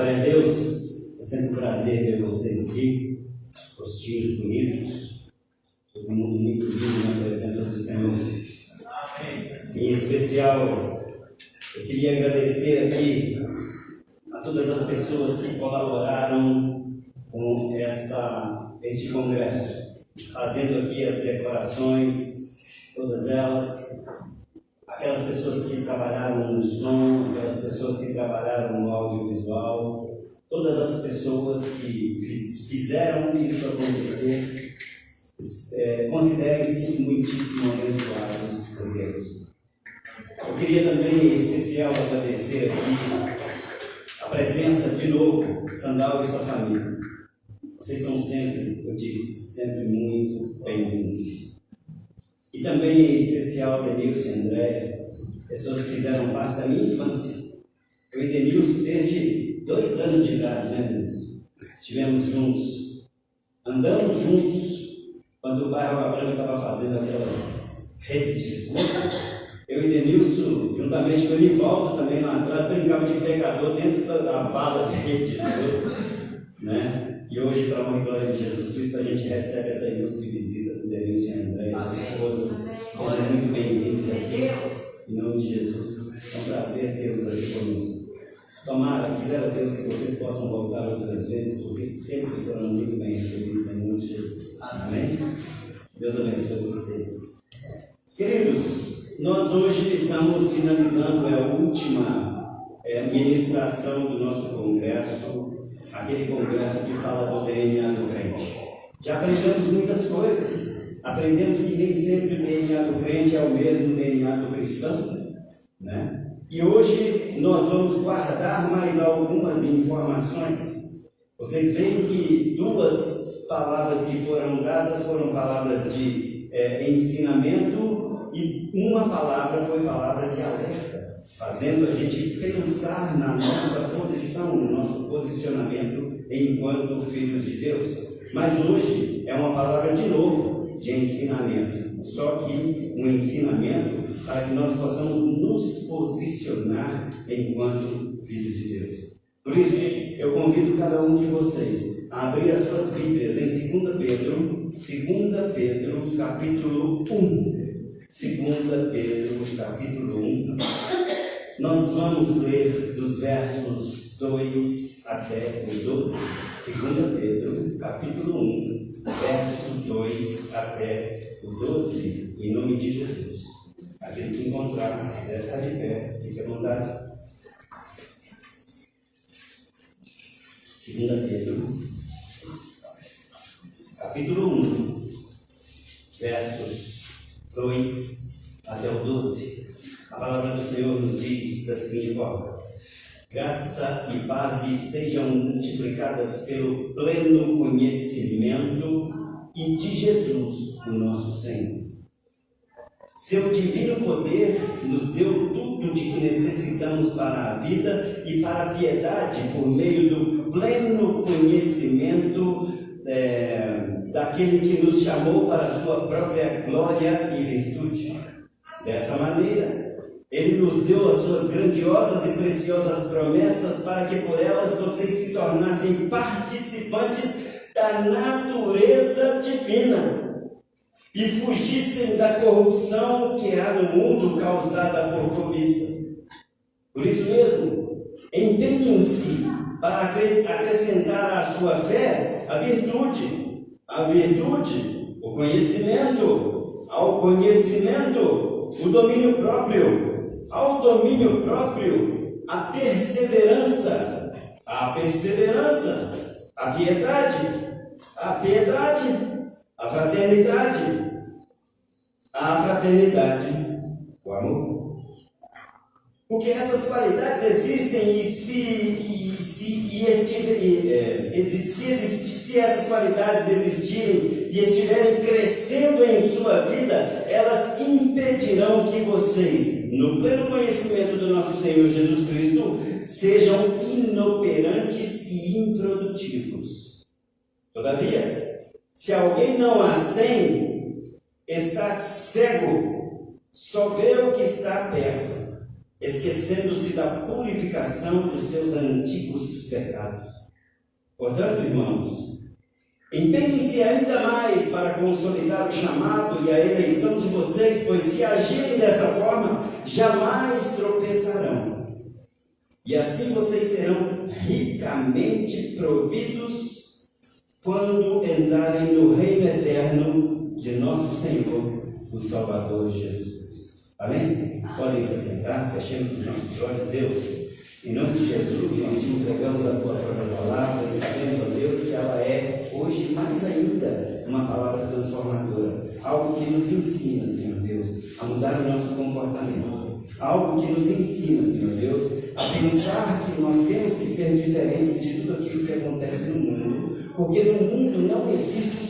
Glória a Deus, é sempre um prazer ver vocês aqui, rostinhos bonitos, todo mundo muito lindo na presença do Senhor. Em especial, eu queria agradecer aqui a todas as pessoas que colaboraram com este congresso, fazendo aqui as decorações, todas elas, aquelas pessoas que trabalharam no som, aquelas pessoas que trabalharam no audiovisual, todas as pessoas que fizeram isso acontecer, considerem-se muitíssimo abençoados por Deus. Eu queria também, em especial, agradecer aqui a presença de novo de Sandal e sua família. Vocês são sempre, eu disse, sempre muito bem-vindos. E também, em especial, Denilson e André, pessoas que fizeram parte da minha infância. Eu e Denilson, desde 2 anos de idade, né, Denilson? Estivemos juntos, andamos juntos, quando o bairro Água Branca estava fazendo aquelas redes de esgoto. Eu e Denilson, juntamente com o Nivaldo, também lá atrás, brincava de pegador dentro da vala de rede de esgoto, né? E hoje, para a honra e glória de Jesus Cristo, a gente recebe essa ilustre visita do Denilson e André e sua esposa. Sejam muito bem-vindos aqui, em nome de Jesus. É um prazer tê-los aqui conosco. Tomara, quisera Deus que vocês possam voltar outras vezes, porque sempre serão muito bem recebidos em nome de Jesus. Amém? Deus abençoe vocês. Queridos, nós hoje estamos finalizando a última ministração do nosso congresso, aquele congresso que fala do DNA do crente. Já aprendemos muitas coisas. Aprendemos que nem sempre o DNA do crente é o mesmo DNA do cristão, né? E hoje nós vamos guardar mais algumas informações. Vocês veem que 2 palavras que foram dadas foram palavras de ensinamento e uma palavra foi palavra de alerta, fazendo a gente pensar na nossa posição, no nosso posicionamento enquanto filhos de Deus. Mas hoje é uma palavra de novo de ensinamento, só que um ensinamento para que nós possamos nos posicionar enquanto filhos de Deus. Por isso, eu convido cada um de vocês a abrir as suas Bíblias em 2 Pedro, capítulo 1. 2 Pedro, capítulo 1. Nós vamos ler dos versos 2 até o 12. 2 Pedro, capítulo 1, verso 2 até o 12, em nome de Jesus. Aquele que encontrar, quiser estar de pé, fique à vontade. 2 Pedro, capítulo 1, versos 2 até o 12. A palavra do Senhor nos diz da seguinte forma: graça e paz lhes sejam multiplicadas pelo pleno conhecimento e de Jesus, o nosso Senhor. Seu divino poder nos deu tudo de que necessitamos para a vida e para a piedade por meio do pleno conhecimento daquele que nos chamou para a sua própria glória e virtude. Dessa maneira, Ele nos deu as suas grandiosas e preciosas promessas para que por elas vocês se tornassem participantes da natureza divina e fugissem da corrupção que há no mundo causada por cobiça. Por isso mesmo, empenhem-se para acrescentar à sua fé a virtude, o conhecimento, ao conhecimento, o domínio próprio, ao domínio próprio, a perseverança, a piedade, a fraternidade, o amor. Porque essas qualidades existem se essas qualidades existirem e estiverem crescendo em sua vida, elas impedirão que vocês, no pleno conhecimento do nosso Senhor Jesus Cristo, sejam inoperantes e improdutivos. Todavia, se alguém não as tem, está cego, só vê o que está perto, esquecendo-se da purificação dos seus antigos pecados. Portanto, irmãos, empenhem-se ainda mais para consolidar o chamado e a eleição de vocês, pois se agirem dessa forma, jamais tropeçarão. E assim vocês serão ricamente providos quando entrarem no reino eterno de nosso Senhor, o Salvador Jesus Cristo. Amém? Podem se assentar, fechemos os nossos olhos. Deus, em nome de Jesus, nós te entregamos a tua própria palavra e sabemos, ó Deus, que ela é hoje mais ainda uma palavra transformadora, algo que nos ensina, Senhor Deus, a mudar o nosso comportamento, algo que nos ensina, Senhor Deus, a pensar que nós temos que ser diferentes de tudo aquilo que acontece no mundo, porque no mundo não existe o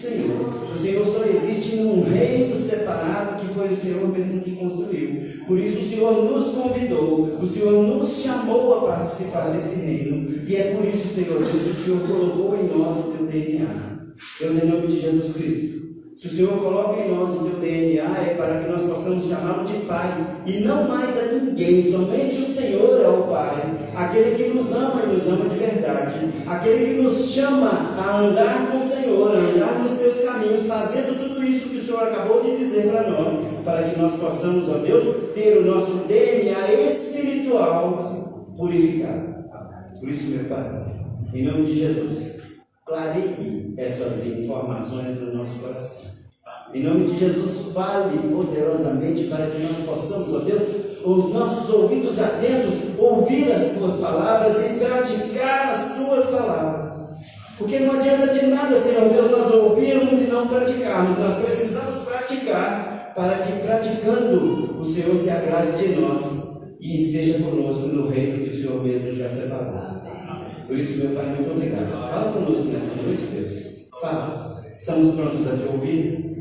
Senhor só existe num reino separado que foi o Senhor mesmo que construiu. Por isso o Senhor nos convidou, o Senhor nos chamou a participar desse reino, e é por isso, Senhor Deus, que o Senhor colocou em nós o teu DNA. Deus, em nome de Jesus Cristo, se o Senhor coloca em nós o teu DNA, é para que nós possamos chamá-lo de Pai, e não mais a ninguém, somente o Senhor é o Pai, aquele que nos ama e nos ama de verdade, aquele que nos chama a andar com o Senhor, a andar nos teus caminhos, fazendo tudo isso que o Senhor acabou de dizer para nós, para que nós possamos, ó Deus, ter o nosso DNA espiritual purificado. Por isso, meu Pai, em nome de Jesus, clareie essas informações no nosso coração. Em nome de Jesus, fale poderosamente para que nós possamos, ó Deus, com os nossos ouvidos atentos, ouvir as tuas palavras e praticar as tuas palavras. Porque não adianta de nada, Senhor Deus, nós ouvirmos e não praticarmos. Nós precisamos praticar para que, praticando, o Senhor se agrade de nós e esteja conosco no reino que o Senhor mesmo já separou. Por isso, meu Pai, muito obrigado. Fala conosco nessa noite, Deus. Fala. Estamos prontos a te ouvir.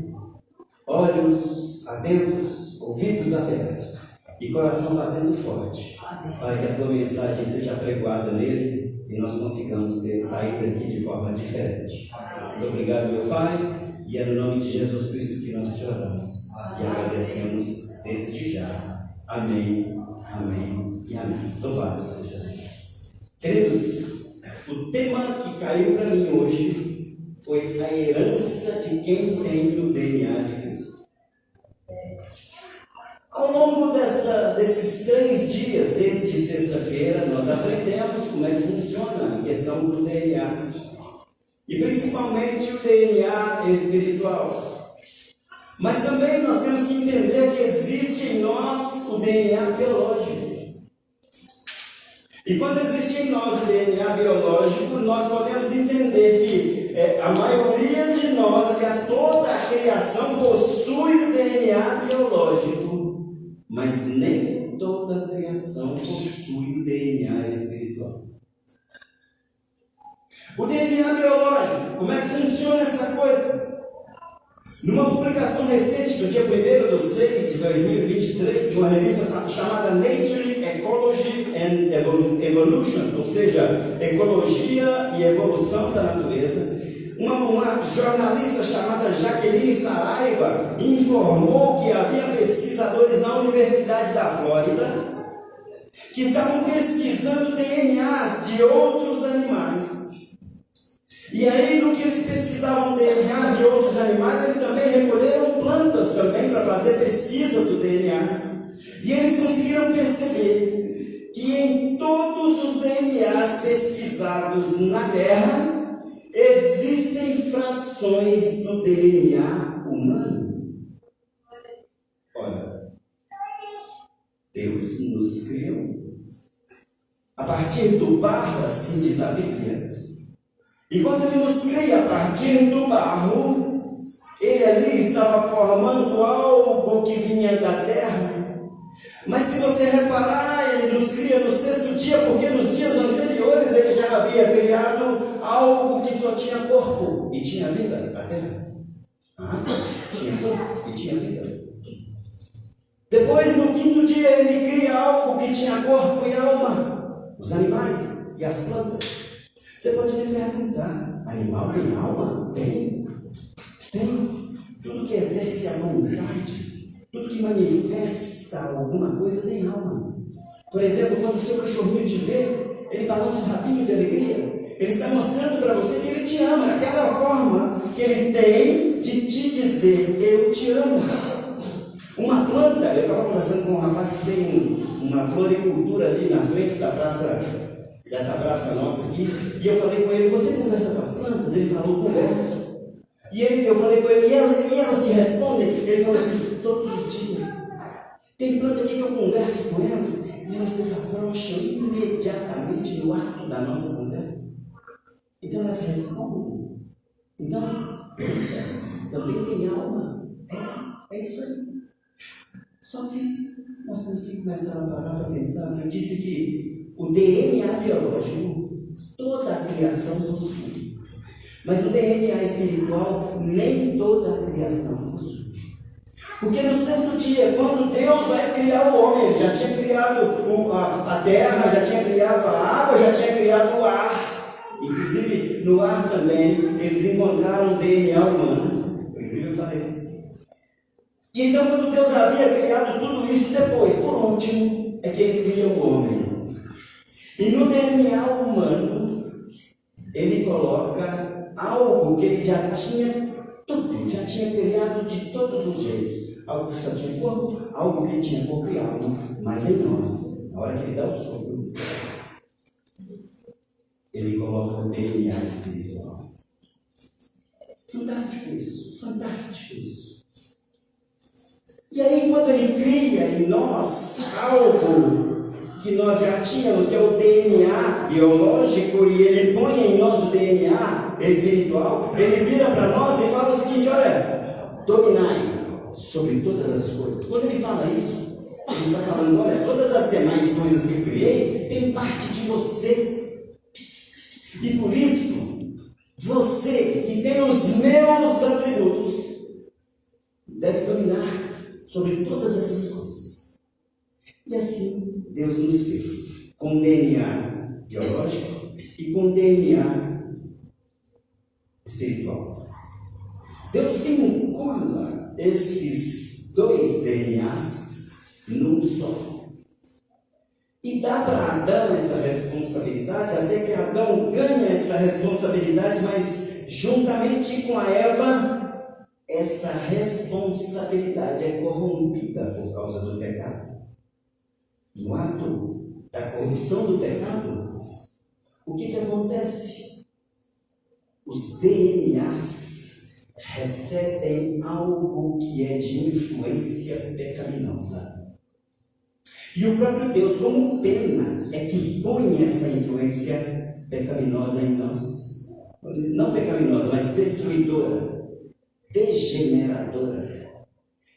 Olhos atentos, ouvidos abertos e coração batendo forte, para que a tua mensagem seja apregoada nele e nós consigamos sair daqui de forma diferente. Muito obrigado, meu Pai, e é no nome de Jesus Cristo que nós te oramos e agradecemos desde já. Amém, amém e amém. Louvado seja Deus. Queridos, o tema que caiu para mim hoje foi a herança de quem tem o DNA de Cristo. Ao longo desses 3 dias, desde sexta-feira, nós aprendemos como é que funciona a questão do DNA. E principalmente o DNA espiritual. Mas também nós temos que entender que existe em nós o DNA biológico. E quando existe em nós o DNA biológico, nós podemos entender que a maioria de nós, aliás, toda a criação possui o DNA biológico, mas nem toda a criação possui o DNA espiritual. O DNA biológico, como é que funciona essa coisa? Numa publicação recente do dia 1º/6 de 2023, de uma revista chamada Nature, Ecology and Evolution, ou seja, Ecologia e Evolução da Natureza, uma jornalista chamada Jaqueline Saraiva informou que havia pesquisadores na Universidade da Flórida que estavam pesquisando DNAs de outros animais. E aí, no que eles pesquisavam DNAs de outros animais, eles também recolheram plantas também para fazer pesquisa do DNA. E eles conseguiram perceber que em todos os DNAs pesquisados na Terra, existem frações do DNA humano. Olha, Deus nos criou a partir do barro, assim diz a Bíblia. E quando Ele nos cria a partir do barro, Ele ali estava formando algo que vinha da terra. Mas se você reparar, Ele nos cria no 6º dia, porque nos dias anteriores Ele já havia criado algo que só tinha corpo e tinha vida, a terra. Tinha corpo e tinha vida. Depois, no 5º dia, Ele cria algo que tinha corpo e alma, os animais e as plantas. Você pode me perguntar, animal tem alma? Tem. Tudo que exerce a vontade, tudo que manifesta alguma coisa tem alma. Por exemplo, quando o seu cachorrinho te vê, ele balança um rabinho de alegria. Ele está mostrando para você que ele te ama. Aquela forma que ele tem de te dizer, eu te amo. Uma planta, eu estava conversando com um rapaz que tem uma floricultura ali na frente da praça, dessa praça nossa aqui, e eu falei com ele, você conversa com as plantas? Ele falou, converso. E eu falei com ele, e elas te respondem? Ele falou assim, todos os dias. Tem planta aqui que eu converso com elas, e elas desabrocham imediatamente no ato da nossa conversa. Então elas respondem. Então, também tem alma. É isso aí. Só que nós temos que começar a parar para pensar. Eu disse que o DNA biológico, toda a criação possui. Mas o DNA espiritual, nem toda a criação possui. Porque no sexto dia, quando Deus vai criar o homem, ele já tinha criado a terra, já tinha criado a água, já tinha criado o ar. Inclusive, no ar também, eles encontraram o DNA humano. Por incrível que pareça. E então, quando Deus havia criado tudo isso, depois, por último, é que ele cria o homem. E no DNA humano, ele coloca algo que ele já tinha tudo, já tinha criado de todos os jeitos. Algo que só tinha corpo, algo que tinha corpo e alma, mas em nós, na hora que ele dá o sopro, ele coloca o DNA espiritual. Fantástico isso, fantástico isso. E aí, quando ele cria em nós algo que nós já tínhamos, que é o DNA biológico, e ele põe em nós o DNA espiritual, ele vira para nós e fala o seguinte: olha, dominai sobre todas as coisas. Quando ele fala isso, ele está falando: olha, todas as demais coisas que eu criei têm parte de você. E por isso, você que tem os meus atributos deve dominar sobre todas essas coisas. E assim Deus nos fez, com DNA biológico e com DNA espiritual. Deus vincula esses dois DNAs num só. E dá para Adão essa responsabilidade, até que Adão ganha essa responsabilidade, mas juntamente com a Eva, essa responsabilidade é corrompida por causa do pecado. No ato da corrupção do pecado, o que acontece? Os DNAs recebem algo que é de influência pecaminosa. E o próprio Deus, como pena, é que põe essa influência pecaminosa em nós. Não pecaminosa, mas destruidora, degeneradora.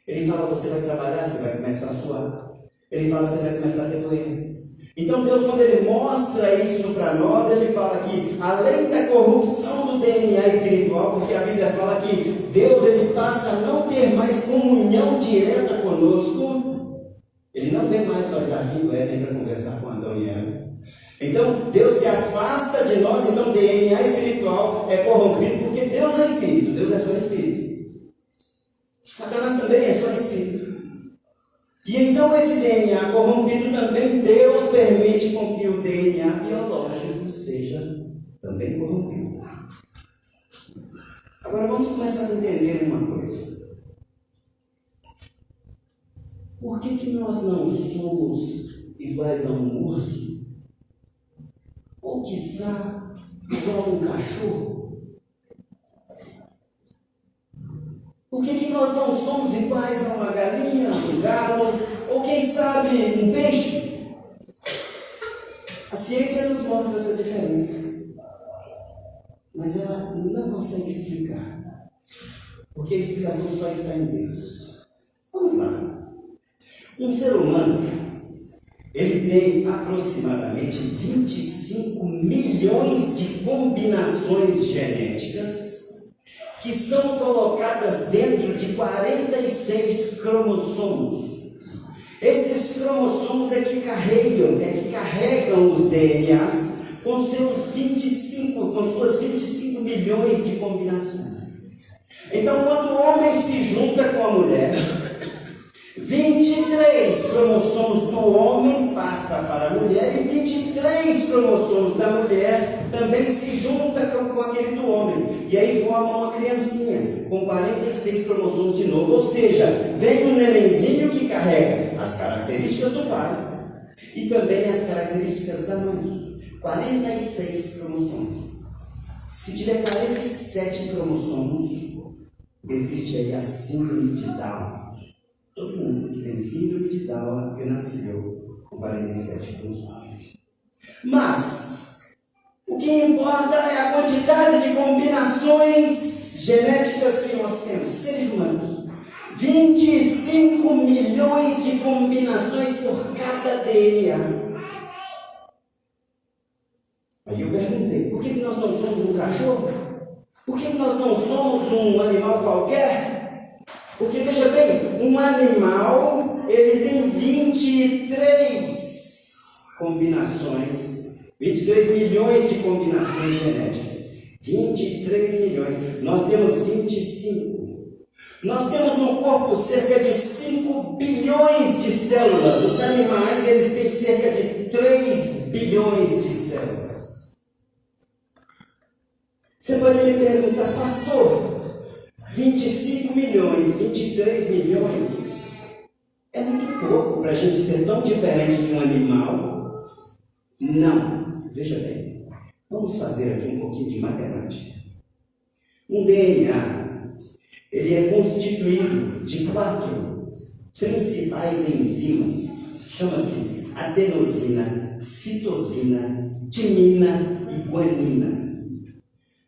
Ele fala: você vai trabalhar, você vai começar a suar. Ele fala: você vai começar a ter doenças. Então Deus, quando ele mostra isso para nós, ele fala que além da corrupção do DNA espiritual, porque a Bíblia fala que Deus ele passa a não ter mais comunhão direta conosco, ele não vem mais para o jardim do Éden para conversar com Adão e Eva. Então Deus se afasta de nós, então o DNA espiritual é corrompido, porque Deus é espírito, Deus é só espírito. Satanás também é só espírito. E então esse DNA corrompido também, Deus permite com que o DNA biológico seja também corrompido. Agora vamos começar a entender uma coisa. Por que nós não somos iguais a um urso? Ou quiçá igual a um cachorro? Por que nós não somos iguais a uma galinha, um galo, ou quem sabe um peixe? A ciência nos mostra essa diferença, mas ela não consegue explicar, porque a explicação só está em Deus. Vamos lá. Um ser humano, ele tem aproximadamente 25 milhões de combinações genéticas que são colocadas dentro de 46 cromossomos. Esses cromossomos é que carregam os DNAs com suas 25 milhões de combinações. Então, quando o homem se junta com a mulher, 23 cromossomos do homem passa também se junta com aquele do homem. E aí forma uma criancinha com 46 cromossomos de novo. Ou seja, vem um nenenzinho que carrega as características do pai e também as características da mãe. 46 cromossomos. Se tiver 47 cromossomos, existe aí a síndrome de Down. Todo mundo que tem síndrome de Down nasceu com 47 cromossomos. Mas o que importa é a quantidade de combinações genéticas que nós temos, seres humanos. 25 milhões de combinações por cada DNA. Aí eu perguntei, por que nós não somos um cachorro? Por que nós não somos um animal qualquer? Porque, veja bem, um animal, ele tem 23 combinações, 23 milhões de combinações genéticas. 23 milhões. Nós temos 25. Nós temos no corpo cerca de 5 bilhões de células. Os animais, eles têm cerca de 3 bilhões de células. Você pode me perguntar, pastor, 25 milhões, 23 milhões, é muito pouco para a gente ser tão diferente de um animal? Não. Veja bem, vamos fazer aqui um pouquinho de matemática. Um DNA, ele é constituído de 4 principais enzimas, chama-se adenosina, citosina, timina e guanina.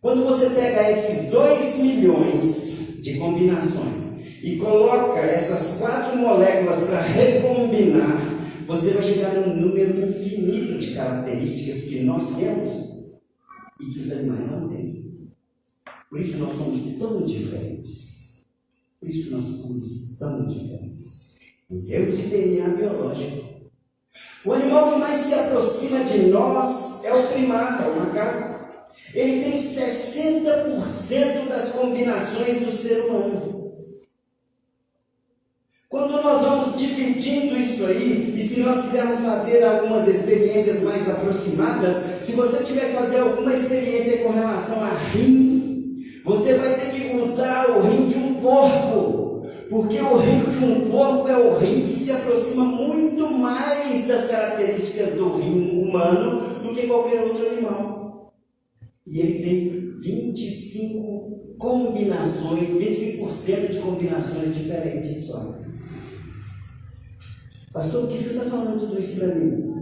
Quando você pega esses 2 milhões de combinações e coloca essas 4 moléculas para recombinar, você vai chegar num número infinito de características que nós temos e que os animais não têm. Por isso nós somos tão diferentes. Por isso nós somos tão diferentes. Em termos de DNA biológico, o animal que mais se aproxima de nós é o primata, o macaco. Ele tem 60% das combinações do ser humano. Quando nós vamos dividindo isso aí, e se nós quisermos fazer algumas experiências mais aproximadas, se você tiver que fazer alguma experiência com relação a rim, você vai ter que usar o rim de um porco, porque o rim de um porco é o rim que se aproxima muito mais das características do rim humano do que qualquer outro animal. E ele tem 25 combinações, 25% de combinações diferentes só. Pastor, por que você está falando tudo isso para mim?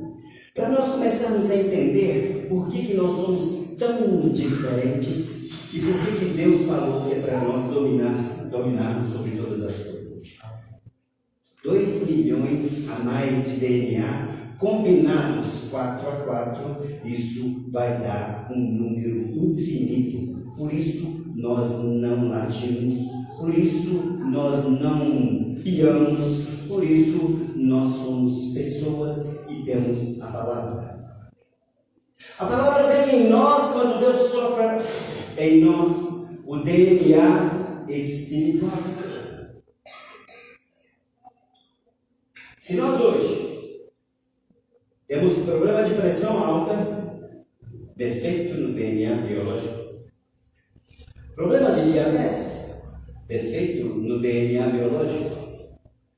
Para nós começarmos a entender por que nós somos tão diferentes e por que Deus falou que é para nós dominarmos sobre todas as coisas. 2 milhões a mais de DNA, combinados 4 a 4, isso vai dar um número infinito. Por isso nós não latimos, por isso nós não piamos, por isso nós somos pessoas e temos a palavra. A palavra vem em nós quando Deus sopra em nós o DNA espiritual. Se nós hoje temos problema de pressão alta, defeito no DNA biológico. Problemas de diabetes, defeito no DNA biológico.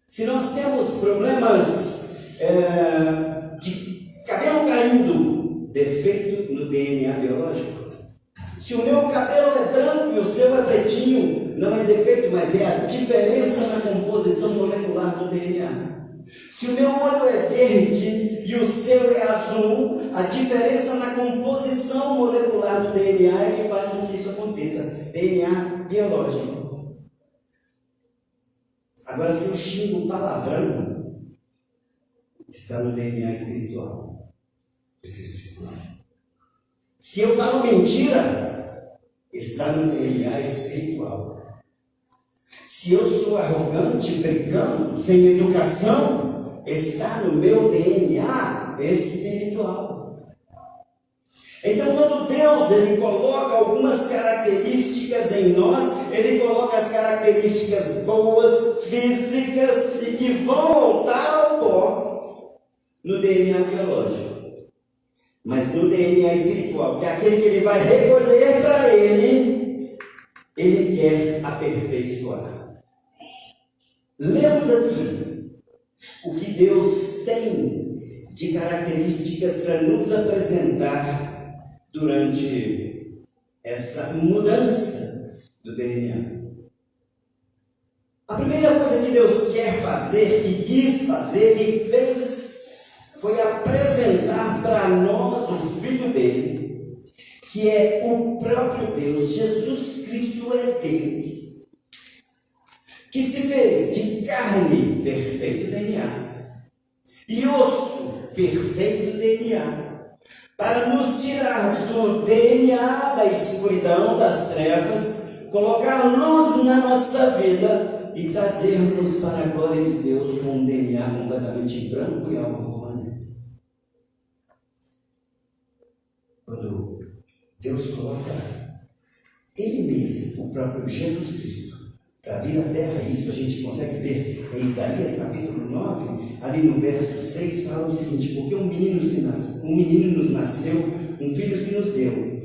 Se nós temos problemas de cabelo caindo, defeito no DNA biológico. Se o meu cabelo é branco e o seu é pretinho, não é defeito, mas é a diferença na composição molecular do DNA. Se o meu olho é verde e o seu é azul, a diferença na composição molecular do DNA é que faz com que isso aconteça. DNA biológico. Agora, se eu xingo palavrão, está no DNA espiritual. Preciso de falar. Se eu falo mentira, está no DNA espiritual. Se eu sou arrogante, brigando, sem educação, está no meu DNA espiritual. Então, quando Deus ele coloca algumas características em nós, Ele coloca as características boas, físicas, e que vão voltar ao pó no DNA biológico. mas no DNA espiritual, que é aquele que ele vai recolher para ele quer aperfeiçoar. Lemos aqui o que Deus tem de características para nos apresentar durante essa mudança do DNA. A primeira coisa que Deus quer fazer, e quis fazer, e fez, foi apresentar para nós o Filho dele, que é o próprio Deus. Jesus Cristo é Deus, que se fez de carne, perfeito DNA, e osso, perfeito DNA, para nos tirar do DNA da escuridão, das trevas, colocar luz na nossa vida e trazermos para a glória de Deus com um DNA completamente branco e alvo como a neve. Quando Deus coloca Ele mesmo, o próprio Jesus Cristo, para vir à terra, isso a gente consegue ver em Isaías capítulo 9, ali no verso 6, fala o seguinte: porque um menino nos nasceu, um filho se nos deu.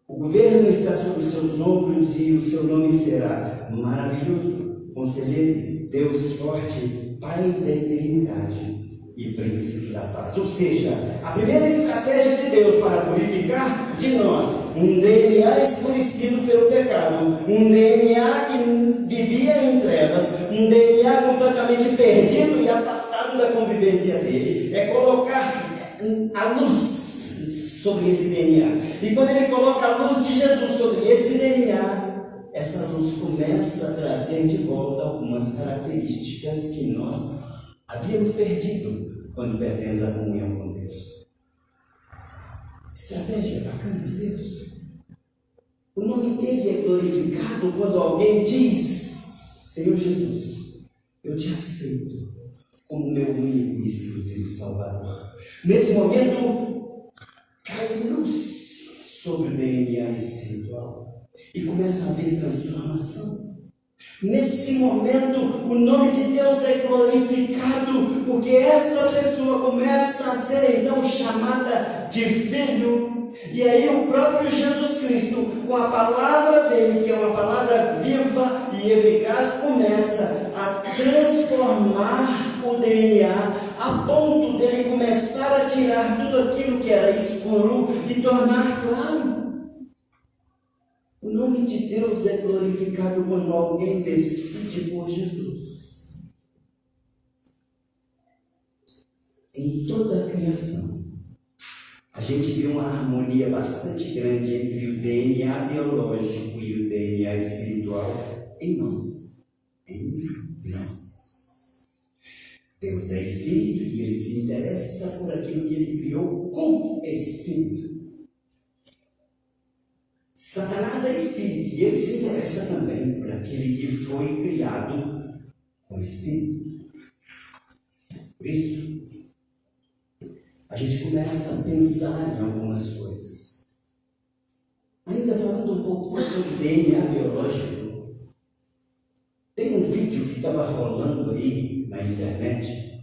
O governo está sobre os seus ombros e o seu nome será Maravilhoso, Conselheiro, Deus Forte, Pai da Eternidade e Príncipe da Paz. Ou seja, a primeira estratégia de Deus para purificar de nós um DNA escurecido pelo pecado, um DNA que vivia em trevas, um DNA completamente perdido e afastado da convivência dele, é colocar a luz sobre esse DNA. E quando ele coloca a luz de Jesus sobre esse DNA, essa luz começa a trazer de volta algumas características que nós havíamos perdido quando perdemos a comunhão com Deus. Estratégia bacana de Deus. O nome dele é glorificado quando alguém diz: Senhor Jesus, eu te aceito como meu único e exclusivo Salvador. Nesse momento, cai luz sobre o DNA espiritual e começa a haver transformação. Nesse momento, o nome de Deus é glorificado, porque essa pessoa começa a ser então chamada de filho. E aí o próprio Jesus Cristo, com a palavra dele, que é uma palavra viva e eficaz, começa a transformar o DNA, a ponto dele começar a tirar tudo aquilo que era escuro e tornar claro. O nome de Deus é glorificado quando alguém decide por Jesus. Em toda a criação, a gente vê uma harmonia bastante grande entre o DNA biológico e o DNA espiritual em nós. Em nós. Deus é espírito e ele se interessa por aquilo que ele criou com espírito. Satanás é espírito e ele se interessa também por aquele que foi criado com espírito. Por isso, a gente começa a pensar em algumas coisas. Ainda falando um pouquinho sobre DNA biológico, tem um vídeo que estava rolando aí na internet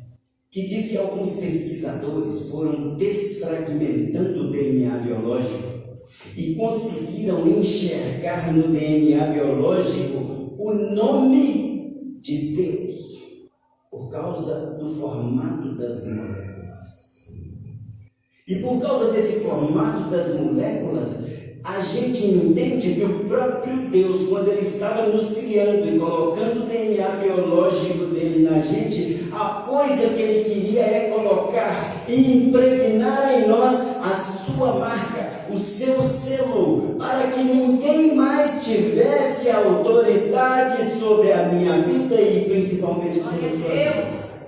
que diz que alguns pesquisadores foram desfragmentando o DNA biológico e conseguiram enxergar no DNA biológico o nome de Deus por causa do formato das moléculas. E por causa desse formato das moléculas, a gente entende que o próprio Deus, quando ele estava nos criando e colocando o DNA biológico dele na gente, a coisa que ele queria é colocar e impregnar em nós a sua marca, o seu selo, para que ninguém mais tivesse autoridade sobre a minha vida e principalmente sobre a sua vida.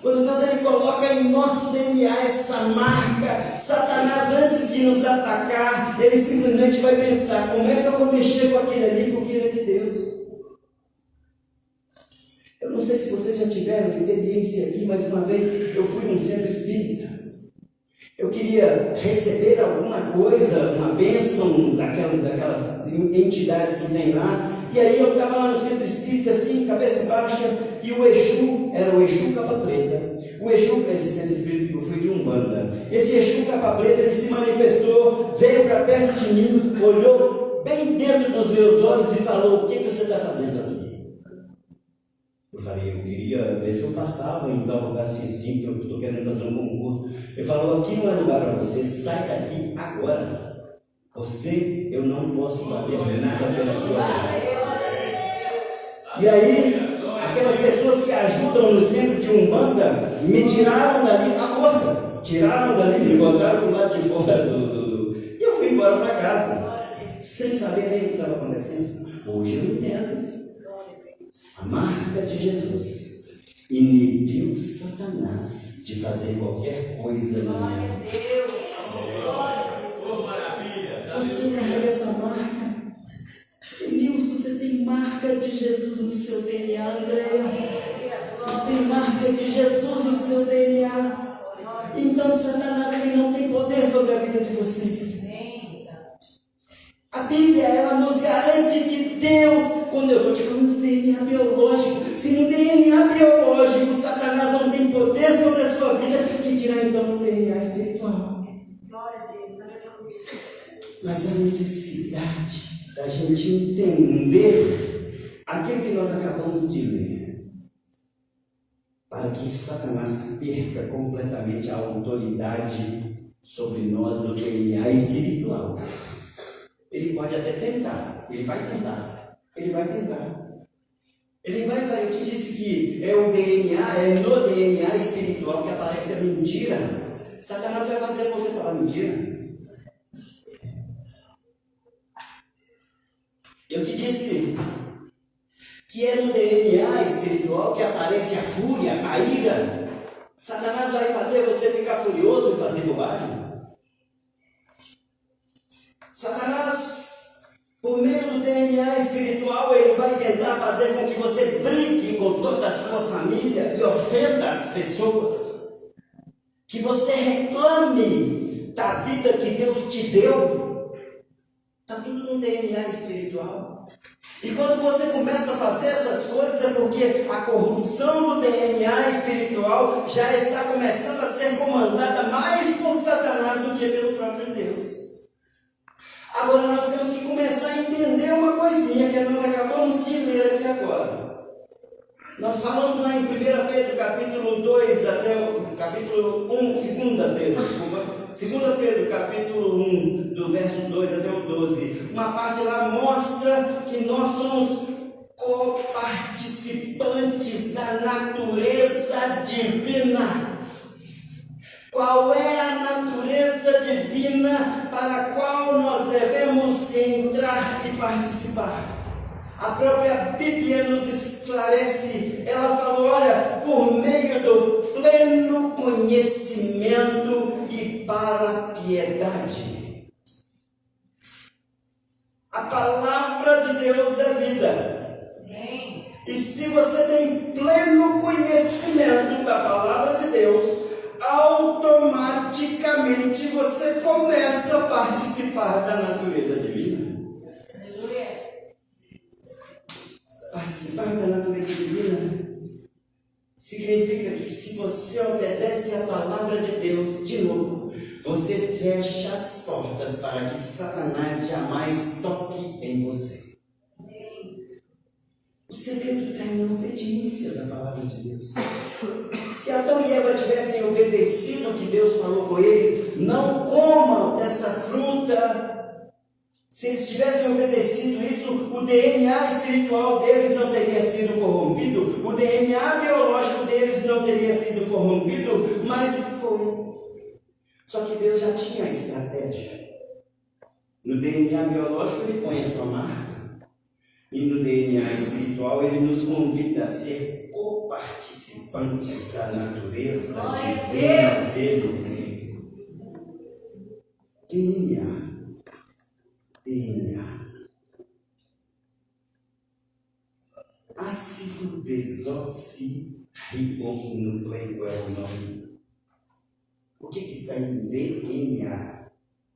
Quando Deus ele coloca em nosso DNA essa marca, Satanás, antes de nos atacar, ele simplesmente vai pensar: como é que eu vou mexer com aquele ali, porque ele é de Deus? Eu não sei se vocês já tiveram experiência aqui, mas uma vez eu fui num centro espírita. Eu queria receber alguma coisa, uma bênção daquelas entidades que tem lá. E aí eu estava lá no centro espírita, assim, cabeça baixa, e o Exu, era o Exu Capa Preta. O Exu, esse centro espírita que eu fui de Umbanda, esse Exu Capa Preta, ele se manifestou, veio para perto de mim, olhou bem dentro dos meus olhos e falou: o que você está fazendo aqui? Eu falei: eu queria ver se eu passava em tal lugar assim, que eu estou querendo fazer um concurso. Ele falou: aqui não é lugar para você, sai daqui agora. Você, eu não posso fazer nada pela sua vida. E aí, aquelas pessoas que ajudam no centro de Umbanda me tiraram dali à força. Tiraram dali, me botaram do lado de fora E eu fui embora para casa, sem saber nem o que estava acontecendo. Hoje eu entendo. A marca de Jesus inibiu Satanás de fazer qualquer coisa na minha vida. Você carrega essa marca. Nilson, você tem marca de Jesus no seu DNA. Andréia, você tem marca de Jesus no seu DNA. Então Satanás ele não tem poder sobre a vida de vocês. A Bíblia, ela nos garante que Deus, quando eu estou te falando de DNA biológico, se no DNA biológico Satanás não tem poder sobre a sua vida, que dirá então no DNA espiritual? Mas a necessidade da gente entender aquilo que nós acabamos de ler, para que Satanás perca completamente a autoridade sobre nós no DNA espiritual. Ele pode até tentar, ele vai tentar. Eu te disse que é o DNA, é no DNA espiritual que aparece a mentira. Satanás vai fazer você falar mentira. Eu te disse que é no DNA espiritual que aparece a fúria, a ira. Satanás vai fazer você ficar furioso e fazer bobagem. Satanás, por meio do DNA espiritual, ele vai tentar fazer com que você brigue com toda a sua família e ofenda as pessoas. Que você reclame da vida que Deus te deu. Está tudo no DNA espiritual. E quando você começa a fazer essas coisas, é porque a corrupção do DNA espiritual já está começando a ser comandada mais por Satanás do que pelo próprio Deus. Agora nós temos que começar a entender uma coisinha que nós acabamos de ler aqui agora. Nós falamos lá em 1 Pedro capítulo 2 até o capítulo 1, 2 Pedro capítulo 1, do verso 2 até o 12. Uma parte lá mostra que nós somos coparticipantes da natureza divina. Qual é a natureza divina para a qual nós devemos entrar e participar? A própria Bíblia nos esclarece. Ela falou: olha, por meio do pleno conhecimento e para a piedade. A palavra de Deus é vida. Sim. E se você tem pleno conhecimento da palavra de Deus, automaticamente você começa a participar da natureza divina. Participar da natureza divina significa que se você obedece à palavra de Deus, de novo, você fecha as portas para que Satanás jamais toque em você. O segredo está na obediência da palavra de Deus. Se Adão e Eva tivessem obedecido o que Deus falou com eles, não comam dessa fruta. Se eles tivessem obedecido isso, o DNA espiritual deles não teria sido corrompido, o DNA biológico deles não teria sido corrompido, mas o que foi? Só que Deus já tinha a estratégia. No DNA biológico ele põe a sua marca. E no DNA espiritual ele nos convida a ser coparticipantes da natureza divina dele. DNA. Ácido desoxirribonucleico é o nome. O que está em DNA?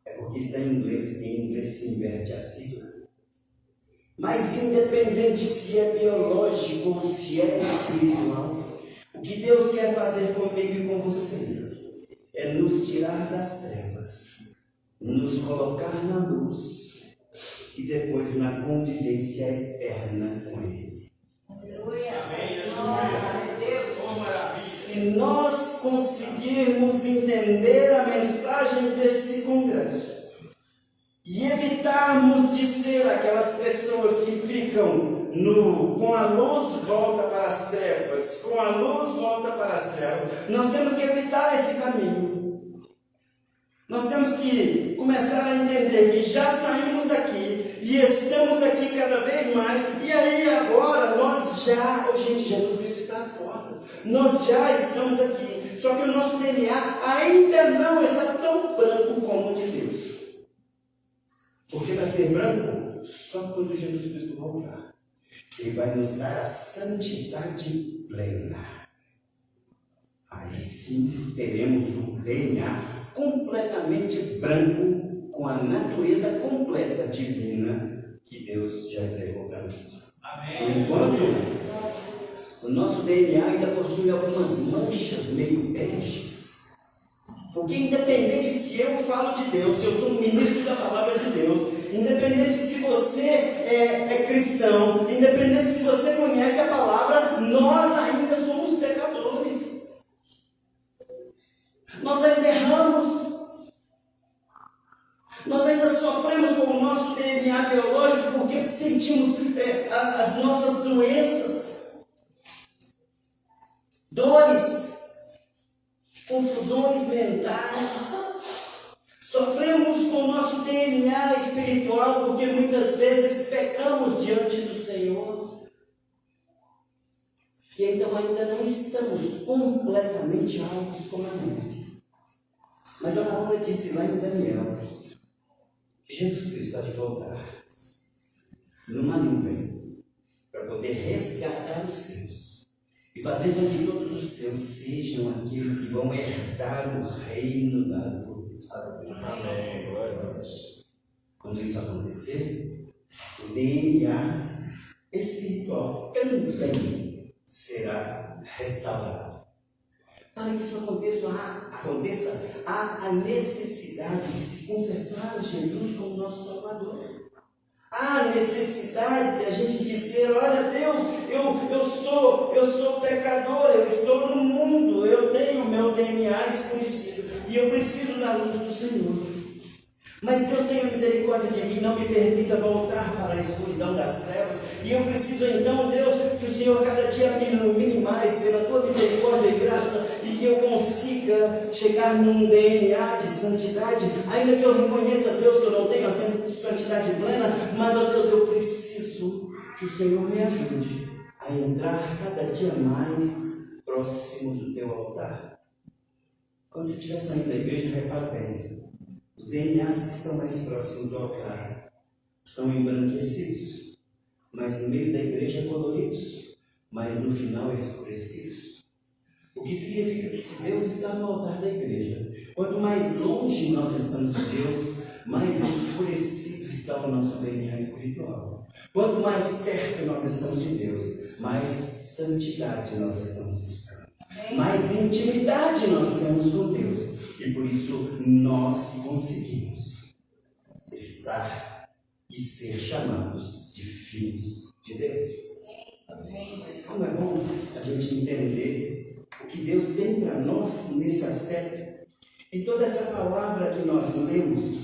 É porque está em inglês se inverte a sigla. Mas independente se é biológico ou se é espiritual, o que Deus quer fazer comigo e com você é nos tirar das trevas, nos colocar na luz e depois na convivência eterna com Ele. Se nós conseguirmos entender a mensagem desse congresso e evitarmos de ser aquelas pessoas que ficam com a luz volta para as trevas, com a luz volta para as trevas, nós temos que evitar esse caminho. Nós temos que começar a entender que já saímos daqui e estamos aqui cada vez mais, e aí agora gente, Jesus Cristo está às portas, nós já estamos aqui, só que o nosso DNA ainda não está tão branco como o de Deus. Porque para ser branco, só quando Jesus Cristo voltar, Ele vai nos dar a santidade plena. Aí sim teremos um DNA completamente branco, com a natureza completa divina que Deus já reservou para nós. Amém. Enquanto o nosso DNA ainda possui algumas manchas meio beges, porque independente se eu falo de Deus, se eu sou um ministro da palavra de Deus, independente se você é cristão, independente se você conhece a palavra, nós ainda somos pecadores. Nós ainda erramos. Nós ainda sofremos com o nosso DNA biológico porque sentimos as nossas doenças, dores, confusões mentais. Sofremos com o nosso DNA espiritual porque muitas vezes pecamos diante do Senhor. E então ainda não estamos completamente alvos como a neve. Mas a palavra disse lá em Daniel que Jesus Cristo está de voltar numa nuvem para poder resgatar os seus e fazer com que todos os seus sejam aqueles que vão herdar o reino dado por Deus. Amém. Glória a Deus. Quando isso acontecer, o DNA espiritual também será restaurado. Para que isso aconteça, há a necessidade de se confessar Jesus como nosso Salvador. Há a necessidade de a gente dizer: olha Deus, eu sou pecador, eu estou no mundo, eu tenho meu DNA escurecido e eu preciso da luz do Senhor. Mas Deus tenha misericórdia de mim, não me permita voltar para a escuridão das trevas. E eu preciso então, Deus, que o Senhor cada dia me ilumine mais pela tua misericórdia e graça, e que eu consiga chegar num DNA de santidade, ainda que eu reconheça, Deus, que eu não tenho a santidade plena, mas, ó Deus, eu preciso que o Senhor me ajude a entrar cada dia mais próximo do teu altar. Quando você estiver saindo da igreja, repara bem. Os DNAs que estão mais próximos do altar são embranquecidos, mas no meio da igreja coloridos, mas no final escurecidos. O que significa que se Deus está no altar da igreja, quanto mais longe nós estamos de Deus, mais escurecido está o nosso DNA espiritual. Quanto mais perto nós estamos de Deus, mais santidade nós estamos buscando. Mais intimidade nós temos com Deus. E por isso nós conseguimos estar e ser chamados de filhos de Deus. Como é bom a gente entender o que Deus tem para nós nesse aspecto. E toda essa palavra que nós lemos,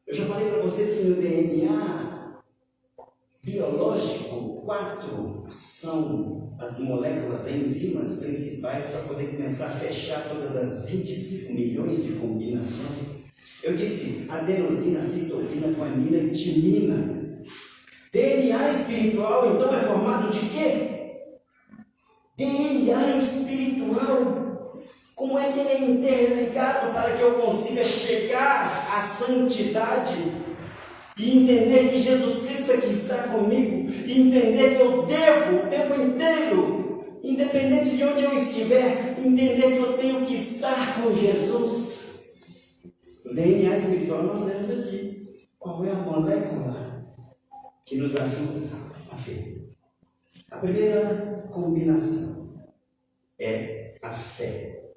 eu já falei para vocês que no DNA biológico, 4 são as moléculas, enzimas principais para poder começar a fechar todas as 25 milhões de combinações. Eu disse adenosina, citosina, guanina e timina. DNA espiritual, então, é formado de quê? DNA espiritual. Como é que ele é interligado para que eu consiga chegar à santidade? E entender que Jesus Cristo é que está comigo, e entender que eu devo o tempo inteiro, independente de onde eu estiver, entender que eu tenho que estar com Jesus. O DNA espiritual nós lemos aqui. Qual é a molécula? que nos ajuda a ter. A primeira combinação é a fé.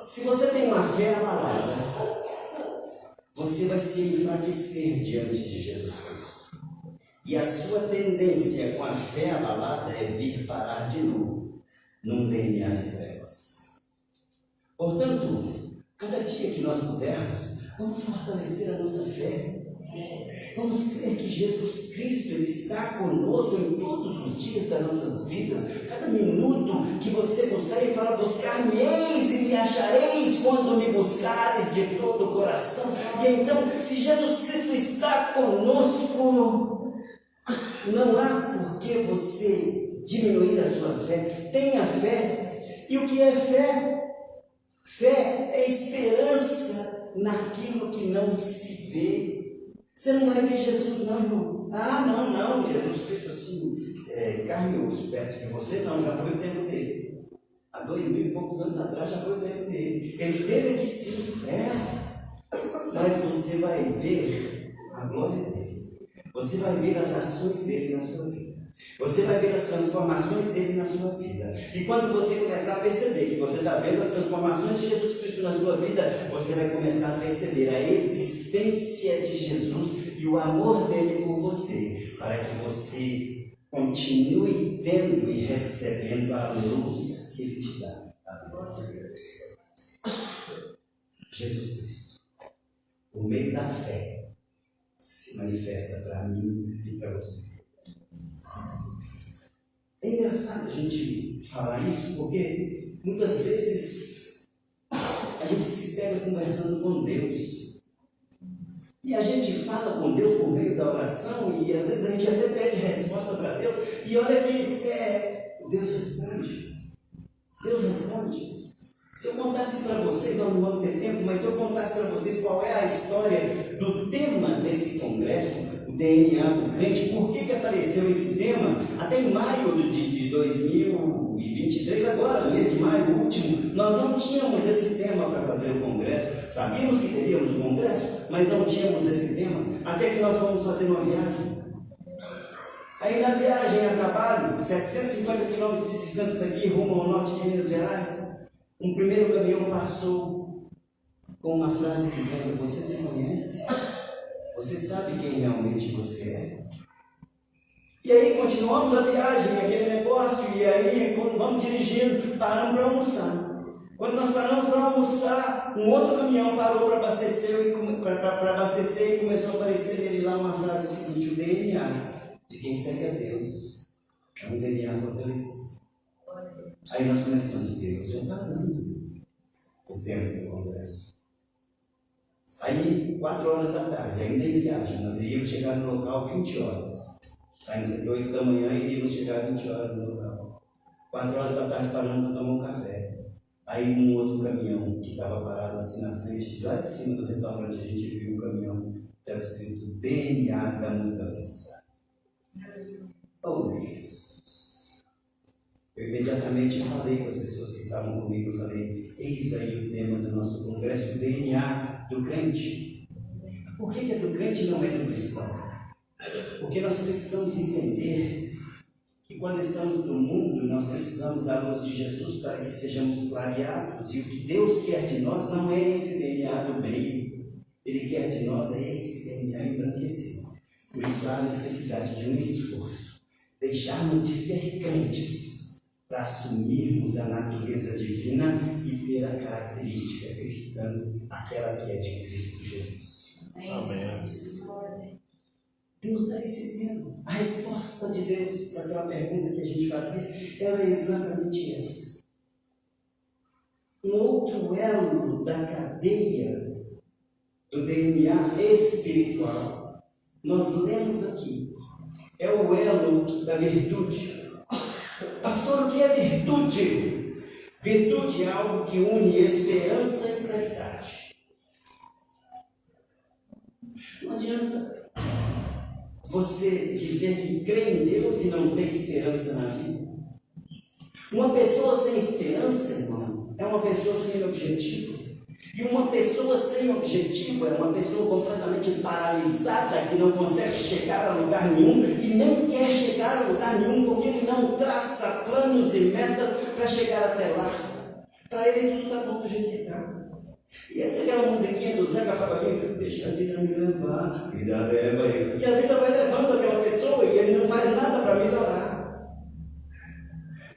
Se você tem uma fé abalada, você vai se enfraquecer diante de Jesus Cristo. E a sua tendência com a fé abalada é vir parar de novo num DNA de trevas. Portanto, cada dia que nós pudermos, vamos fortalecer a nossa fé. Vamos crer que Jesus Cristo Ele está conosco em todos os dias das nossas vidas. Cada minuto que você buscar, Ele fala: buscar-me-eis e me achareis quando me buscares de todo o coração. E então, se Jesus Cristo está conosco, não há por que você diminuir a sua fé. Tenha fé. E o que é fé? Fé é esperança naquilo que não se vê. Você não vai ver Jesus, não, irmão. Não, Jesus Cristo assim, carne e osso perto de você, não, já foi o tempo dele. Há 2000 e poucos anos atrás já foi o tempo dele. Ele esteve aqui sim, mas você vai ver a glória dele. Você vai ver as ações dele na sua vida. Você vai ver as transformações dele na sua vida. E quando você começar a perceber que você está vendo as transformações de Jesus Cristo na sua vida, você vai começar a perceber a existência de Jesus e o amor dele por você, para que você continue tendo e recebendo a luz que ele te dá. Jesus Cristo, por meio da fé, se manifesta para mim e para você. É engraçado a gente falar isso, porque muitas vezes a gente se pega conversando com Deus. E a gente fala com Deus por meio da oração, e às vezes a gente até pede resposta para Deus, e olha que Deus responde. Deus responde. Se eu contasse para vocês, nós não vamos ter tempo, mas se eu contasse para vocês qual é a história do tema desse congresso, o DNA do crente, por que apareceu esse tema? Até em maio de 2023, agora, no mês de maio, o último, nós não tínhamos esse tema para fazer o congresso. Sabíamos que teríamos o congresso, mas não tínhamos esse tema, até que nós fomos fazer uma viagem. Aí na viagem a trabalho, 750 quilômetros de distância daqui, rumo ao norte de Minas Gerais, um primeiro caminhão passou com uma frase dizendo: você se conhece? Você sabe quem realmente você é? E aí continuamos a viagem, aquele negócio, e aí quando vamos dirigindo, paramos para almoçar. Quando nós paramos para almoçar, um outro caminhão parou para abastecer e começou a aparecer nele lá uma frase o seguinte: o DNA de quem segue a Deus é um DNA fortalecido. Aí nós começamos: Deus já está dando o tempo do congresso. Aí, 4 horas da tarde, ainda em viagem, nós iríamos chegar no local 20 horas. Saímos aqui 8 da manhã e iríamos chegar 20 horas no local. 4 horas da tarde paramos para tomar um café. Aí um outro caminhão que estava parado assim na frente, lá de cima do restaurante, a gente viu o caminhão, estava escrito DNA da mudança. Oh, Jesus! Eu imediatamente falei com as pessoas que estavam comigo, eu falei: eis aí o tema do nosso congresso, DNA do crente. Por que é do crente e não é do cristão? Porque nós precisamos entender que quando estamos no mundo, nós precisamos da luz de Jesus para que sejamos clareados. E o que Deus quer de nós não é esse DNA do brilho. Ele quer de nós esse DNA embranquecido. Por isso há a necessidade de um esforço. Deixarmos de ser crentes para assumirmos a natureza divina e ter a característica cristã, aquela que é de Cristo Jesus. Amém. Deus dá esse tempo. A resposta de Deus para aquela pergunta que a gente fazia era exatamente essa. Um outro elo da cadeia do DNA espiritual, nós lemos aqui, é o elo da virtude. Pastor, o que é virtude? Virtude é algo que une esperança e caridade. Não adianta você dizer que crê em Deus e não ter esperança na vida. Uma pessoa sem esperança, irmão, é uma pessoa sem objetivo. E uma pessoa sem objetivo é uma pessoa completamente paralisada que não consegue chegar a lugar nenhum e nem quer chegar a lugar nenhum porque ele não traça planos e metas para chegar até lá. Para ele tudo está bom do jeito que está. E aí aquela musiquinha do Zeca Pagodinho, deixa a vida me levar, a vida leva ele. E a vida vai levando aquela pessoa e ele não faz nada para melhorar.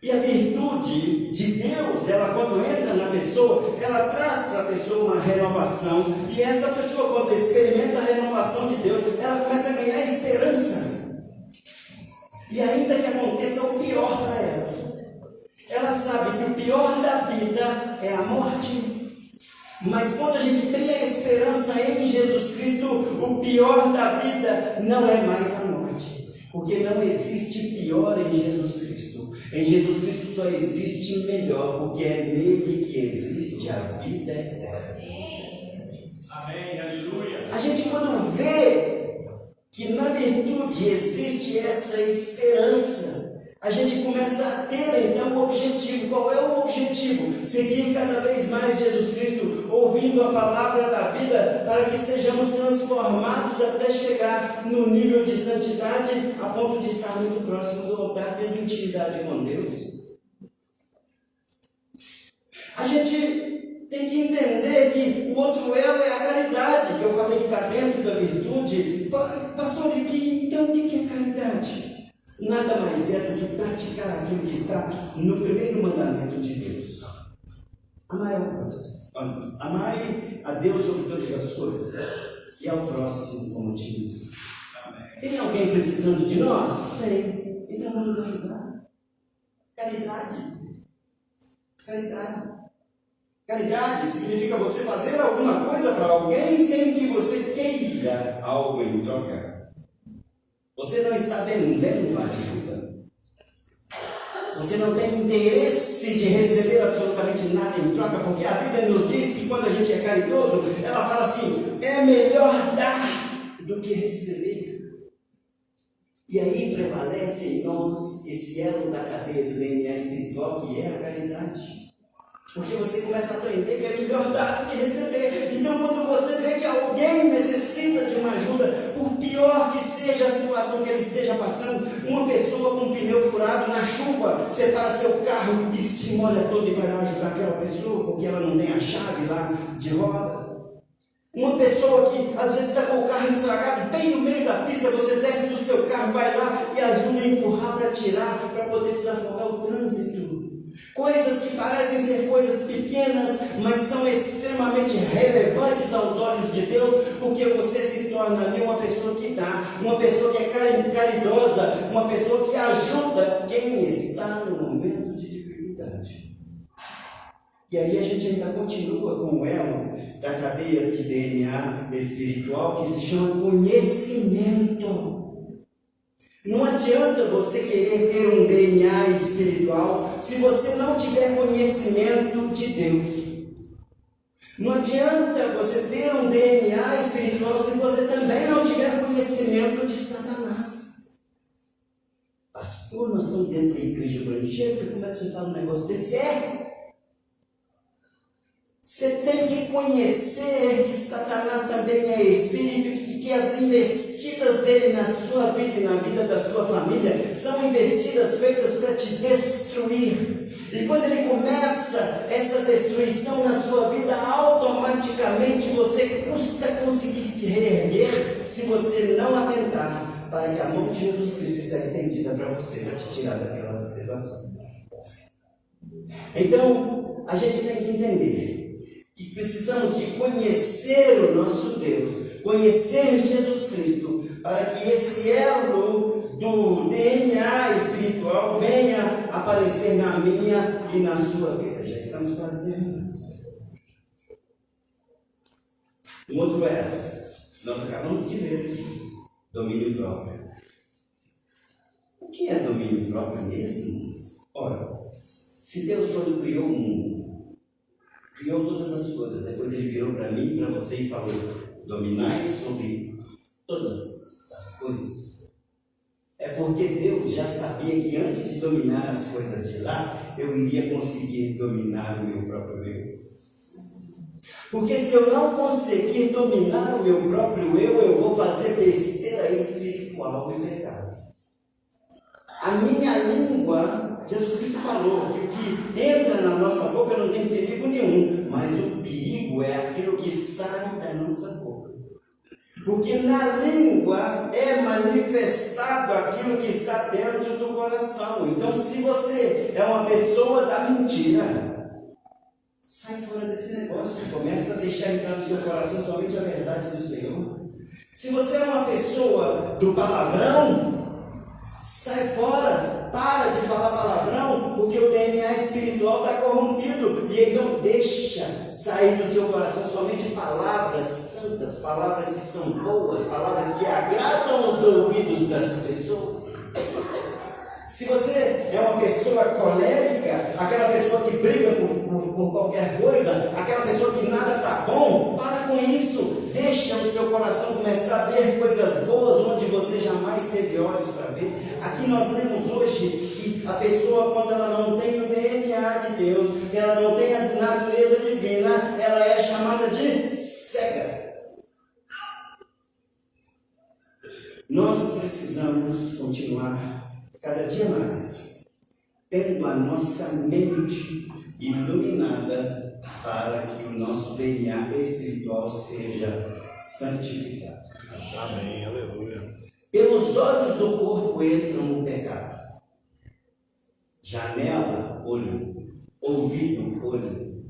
E a virtude de Deus, ela quando entra na pessoa, ela traz para a pessoa uma renovação. E essa pessoa, quando experimenta a renovação de Deus, ela começa a ganhar esperança. E ainda que aconteça o pior para ela sabe que o pior da vida é a morte. Mas quando a gente tem a esperança em Jesus Cristo, o pior da vida não é mais a morte. Porque não existe pior em Jesus Cristo. Em Jesus Cristo só existe melhor, porque é nele que existe a vida eterna. Amém, aleluia. A gente quando vê que na virtude existe essa esperança, a gente começa a ter então o objetivo. Qual é o objetivo? Seguir cada vez mais Jesus Cristo, ouvindo a palavra da vida, para que sejamos transformados até chegar no nível de santidade, a ponto de estar muito próximo do altar, tendo intimidade com Deus. A gente tem que entender que o outro elo é a caridade, que eu falei que está dentro da virtude. Pastor, então o que é caridade? Nada mais é do que praticar aquilo que está no primeiro mandamento de Deus. Amar ao próximo. Amai a Deus sobre todas as coisas e ao próximo como ti mesmo. Tem alguém precisando de nós? Tem. Então vamos ajudar. Caridade. Caridade. Caridade significa você fazer alguma coisa para alguém sem que você queira algo em troca. Você não está vendendo ajuda. Você não tem interesse de receber absolutamente nada em troca, porque a Bíblia nos diz que quando a gente é caridoso, ela fala assim, é melhor dar do que receber. E aí prevalece em nós esse elo da cadeia do DNA espiritual, que é a caridade. Porque você começa a aprender que é melhor dar do que receber. Então quando você vê que alguém necessita de uma ajuda, por pior que seja a situação que ele esteja passando, uma pessoa com um pneu furado na chuva, você para seu carro e se molha todo e vai lá ajudar aquela pessoa, porque ela não tem a chave lá de roda. Uma pessoa que às vezes está com o carro estragado bem no meio da pista, você desce do seu carro, vai lá e ajuda a empurrar para tirar, para poder desafogar o trânsito. Coisas que parecem ser coisas pequenas, mas são extremamente relevantes aos olhos de Deus, porque você se torna ali uma pessoa que dá, uma pessoa que é caridosa, uma pessoa que ajuda quem está no momento de dificuldade. E aí a gente ainda continua com o elo da cadeia de DNA espiritual, que se chama conhecimento. Não adianta você querer ter um DNA espiritual se você não tiver conhecimento de Deus. Não adianta você ter um DNA espiritual se você também não tiver conhecimento de Satanás. Pastor, nós estamos dentro da igreja evangélica, como é que você fala um negócio desse? Você tem que conhecer que Satanás também é espírito e que as investidas dele na sua vida e na vida da sua família são investidas feitas para te destruir. E quando ele começa essa destruição na sua vida, automaticamente você custa conseguir se reerguer se você não atentar para que a mão de Jesus Cristo está estendida para você, para te tirar daquela observação. Então, a gente tem que entender que precisamos de conhecer o nosso Deus, conhecer Jesus Cristo, para que esse elo do DNA espiritual venha aparecer na minha e na sua vida. Já estamos quase terminando. Um outro elo, nós acabamos de ler, domínio próprio. O que é domínio próprio mesmo? Ora, se Deus quando criou o mundo, criou todas as coisas, depois ele virou para mim e para você e falou, dominai sobre todas as coisas. É porque Deus já sabia que antes de dominar as coisas de lá, eu iria conseguir dominar o meu próprio eu. Porque se eu não conseguir dominar o meu próprio eu fazer besteira espiritual e pecado. A minha língua, Jesus Cristo falou que o que entra na nossa boca não tem perigo nenhum, mas o perigo é aquilo que sai da nossa boca. Porque na língua é manifestado aquilo que está dentro do coração. Então, se você é uma pessoa da mentira, sai fora desse negócio. Começa a deixar entrar no seu coração somente a verdade do Senhor. Se você é uma pessoa do palavrão, sai fora, para de falar palavrão, porque o DNA espiritual está corrompido. E então deixa sair do seu coração somente palavras santas, palavras que são boas, palavras que agradam os ouvidos das pessoas. Se você é uma pessoa colérica, aquela pessoa que briga por qualquer coisa, aquela pessoa que nada está bom, para com isso. Deixa o seu coração começar a ver coisas boas onde você jamais teve olhos para ver. Aqui nós lemos hoje que a pessoa, quando ela não tem o DNA de Deus, ela não tem a natureza divina, ela é chamada de cega. Nós precisamos continuar cada dia mais tendo a nossa mente iluminada para que o nosso DNA espiritual seja santificado. Amém, aleluia. Pelos olhos do corpo entram o pecado. Janela, olho. Ouvido, olho.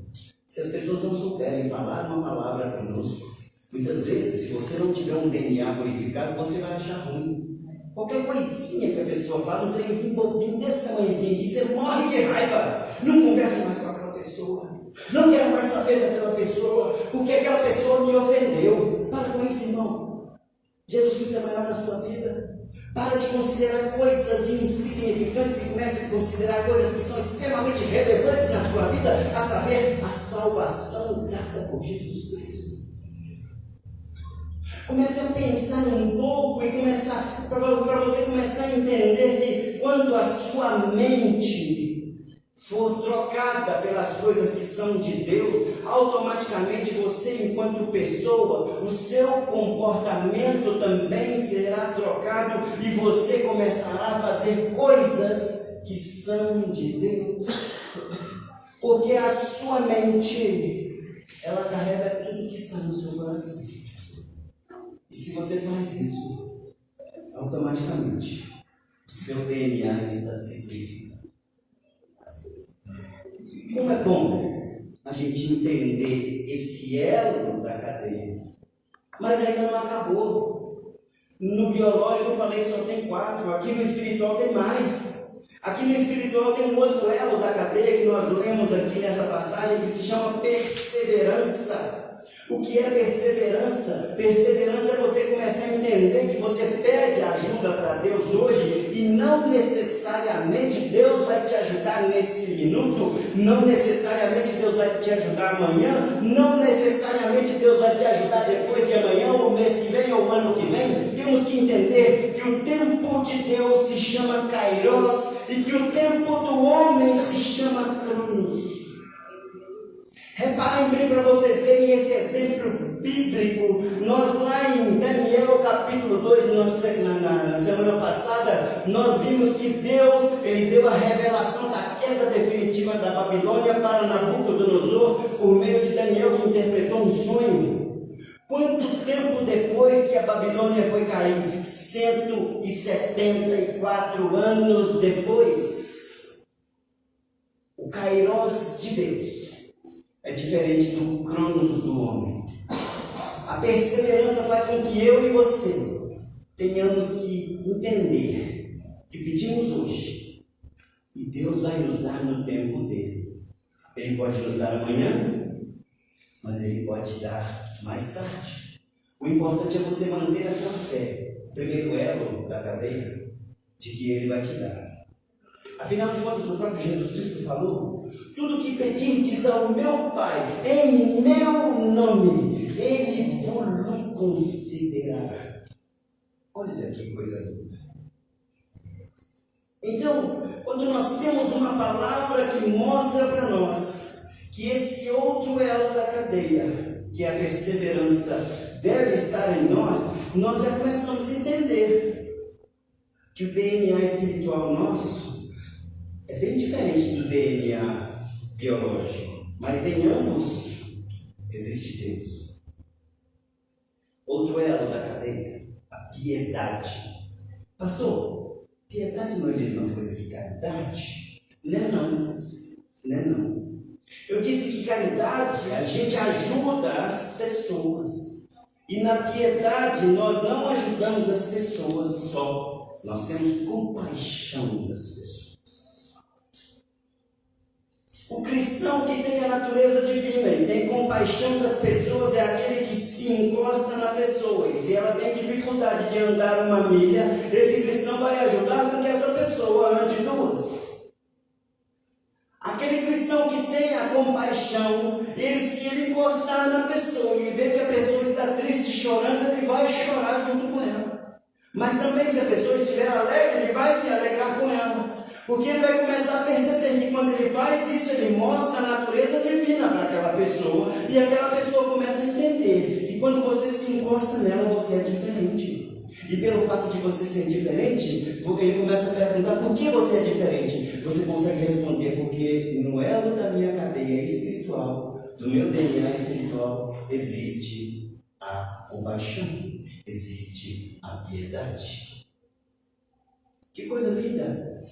Se as pessoas não souberem falar uma palavra conosco, muitas vezes, se você não tiver um DNA purificado, você vai achar ruim. Qualquer coisinha que a pessoa fala, um trenzinho bobinho desse tamanhozinho aqui, você morre de raiva. Não converso mais com aquela pessoa. Não quero mais saber daquela pessoa, porque aquela pessoa me ofendeu. Para com isso, irmão. Jesus quis trabalhar na sua vida. Para de considerar coisas insignificantes e comece a considerar coisas que são extremamente relevantes na sua vida, a saber, a salvação dada por Jesus Cristo. Comece a pensar um pouco e para você começar a entender que quando a sua mente for trocada pelas coisas que são de Deus, automaticamente você, enquanto pessoa, o seu comportamento também será trocado e você começará a fazer coisas que são de Deus. Porque a sua mente, ela carrega tudo que está no seu coração. E se você faz isso, automaticamente o seu DNA está simplificado. Como é bom a gente entender esse elo da cadeia, mas ainda não acabou. No biológico eu falei só tem 4, aqui no espiritual tem mais. Aqui no espiritual tem um outro elo da cadeia que nós lemos aqui nessa passagem que se chama perseverança. O que é perseverança? Perseverança é você começar a entender que você pede ajuda para Deus hoje e não necessariamente Deus vai te ajudar nesse minuto, não necessariamente Deus vai te ajudar amanhã, não necessariamente Deus vai te ajudar depois de amanhã, ou mês que vem, ou ano que vem. Temos que entender que o tempo de Deus se chama Kairos e que o tempo do homem se chama Cronos. Reparem bem para vocês verem esse exemplo bíblico. Nós lá em Daniel capítulo 2, na semana passada, nós vimos que Deus, Ele deu a revelação da queda definitiva da Babilônia para Nabucodonosor, por meio de Daniel, que interpretou um sonho. Quanto tempo depois que a Babilônia foi cair? 174 anos depois. O Kairos de Deus é diferente do Cronos do homem. A perseverança faz com que eu e você tenhamos que entender que pedimos hoje e Deus vai nos dar no tempo dele. Ele pode nos dar amanhã, mas Ele pode dar mais tarde. O importante é você manter aquela fé, o primeiro elo da cadeia, de que Ele vai te dar. Afinal de contas, o próprio Jesus Cristo falou: tudo que pedirdes ao meu Pai, em meu nome, Ele vos concederá. Olha que coisa linda. Então, quando nós temos uma palavra que mostra para nós que esse outro elo da cadeia, que é a perseverança, deve estar em nós, nós já começamos a entender que o DNA espiritual nosso é bem diferente do DNA biológico, mas em ambos existe Deus. Outro elo da cadeia, a piedade. Pastor, piedade não é a mesma coisa que caridade? Não é não. Eu disse que caridade, a gente ajuda as pessoas. E na piedade nós não ajudamos as pessoas só. Nós temos compaixão das pessoas. O cristão que tem a natureza divina e tem compaixão das pessoas é aquele que se encosta na pessoa. E se ela tem dificuldade de andar uma milha, esse cristão vai ajudar com que essa pessoa ande duas. Aquele cristão que tem a compaixão, se ele encostar na pessoa e ver que a pessoa está triste, chorando, ele vai chorar junto com ela. Mas também, se a pessoa estiver alegre, ele vai se alegrar com ela. Porque ele vai começar a perceber que quando ele faz isso, ele mostra a natureza divina para aquela pessoa. E aquela pessoa começa a entender que quando você se encosta nela, você é diferente. E pelo fato de você ser diferente, ele começa a perguntar por que você é diferente. Você consegue responder porque no elo da minha cadeia espiritual, do meu DNA espiritual, existe a compaixão, existe a piedade. Que coisa linda!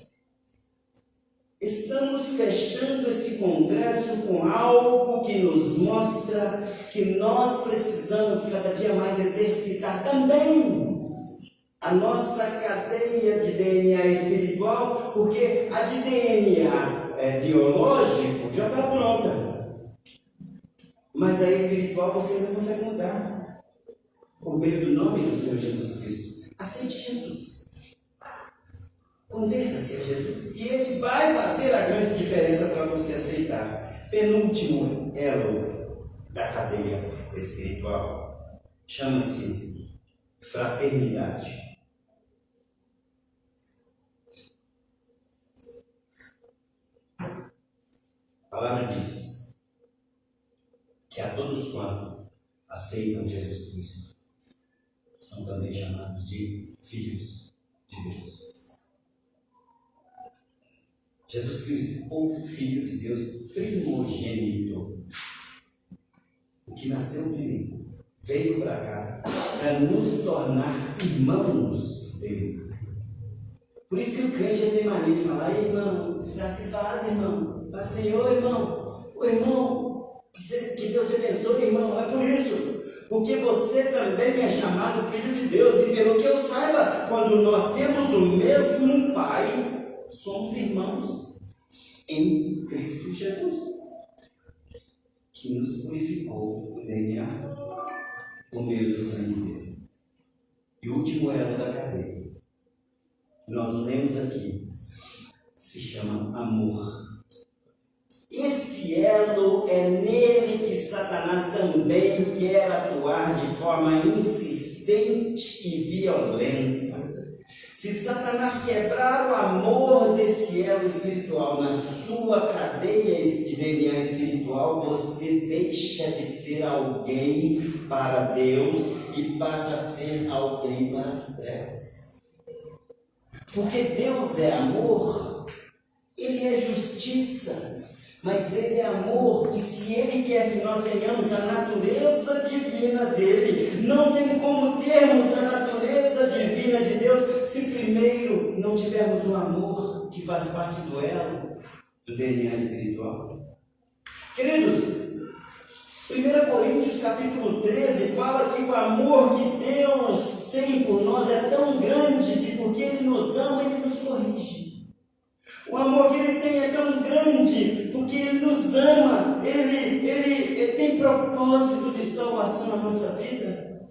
Estamos fechando esse congresso com algo que nos mostra que nós precisamos cada dia mais exercitar também a nossa cadeia de DNA espiritual, porque a de DNA biológico já está pronta. Mas a espiritual você não consegue mudar. Por meio do nome do Senhor Jesus Cristo. Aceite Jesus. Converta-se a Jesus. E Ele vai fazer a grande diferença para você aceitar. Penúltimo elo da cadeia espiritual. Chama-se fraternidade. A palavra diz que a todos quantos aceitam Jesus Cristo são também chamados de filhos de Deus. Jesus Cristo, o Filho de Deus primogênito, o que nasceu primeiro, veio para cá para nos tornar irmãos dele. Por isso que o crente tem mania de falar: irmão, graça e paz, irmão. Fala, Senhor, irmão. Ô, irmão, que Deus te abençoe, irmão. É por isso. Porque você também é chamado filho de Deus. E pelo que eu saiba, quando nós temos o mesmo Pai, somos irmãos em Cristo Jesus, que nos purificou o DNA por meio do sangue dele. E o último elo da cadeia que nós lemos aqui se chama amor. Esse elo é nele que Satanás também quer atuar de forma insistente e violenta. Se Satanás quebrar o amor desse elo espiritual na sua cadeia de DNA espiritual, você deixa de ser alguém para Deus e passa a ser alguém para as trevas. Porque Deus é amor, Ele é justiça, mas Ele é amor, e se Ele quer que nós tenhamos a natureza divina dEle, não tem como termos a natureza divina de Deus se primeiro não tivermos o amor que faz parte do elo do DNA espiritual. Queridos, 1 Coríntios capítulo 13 fala que o amor que Deus tem por nós é tão grande que porque Ele nos ama, Ele nos corrige. O amor que Ele tem é tão grande porque Ele nos ama, Ele tem propósito de salvação na nossa vida.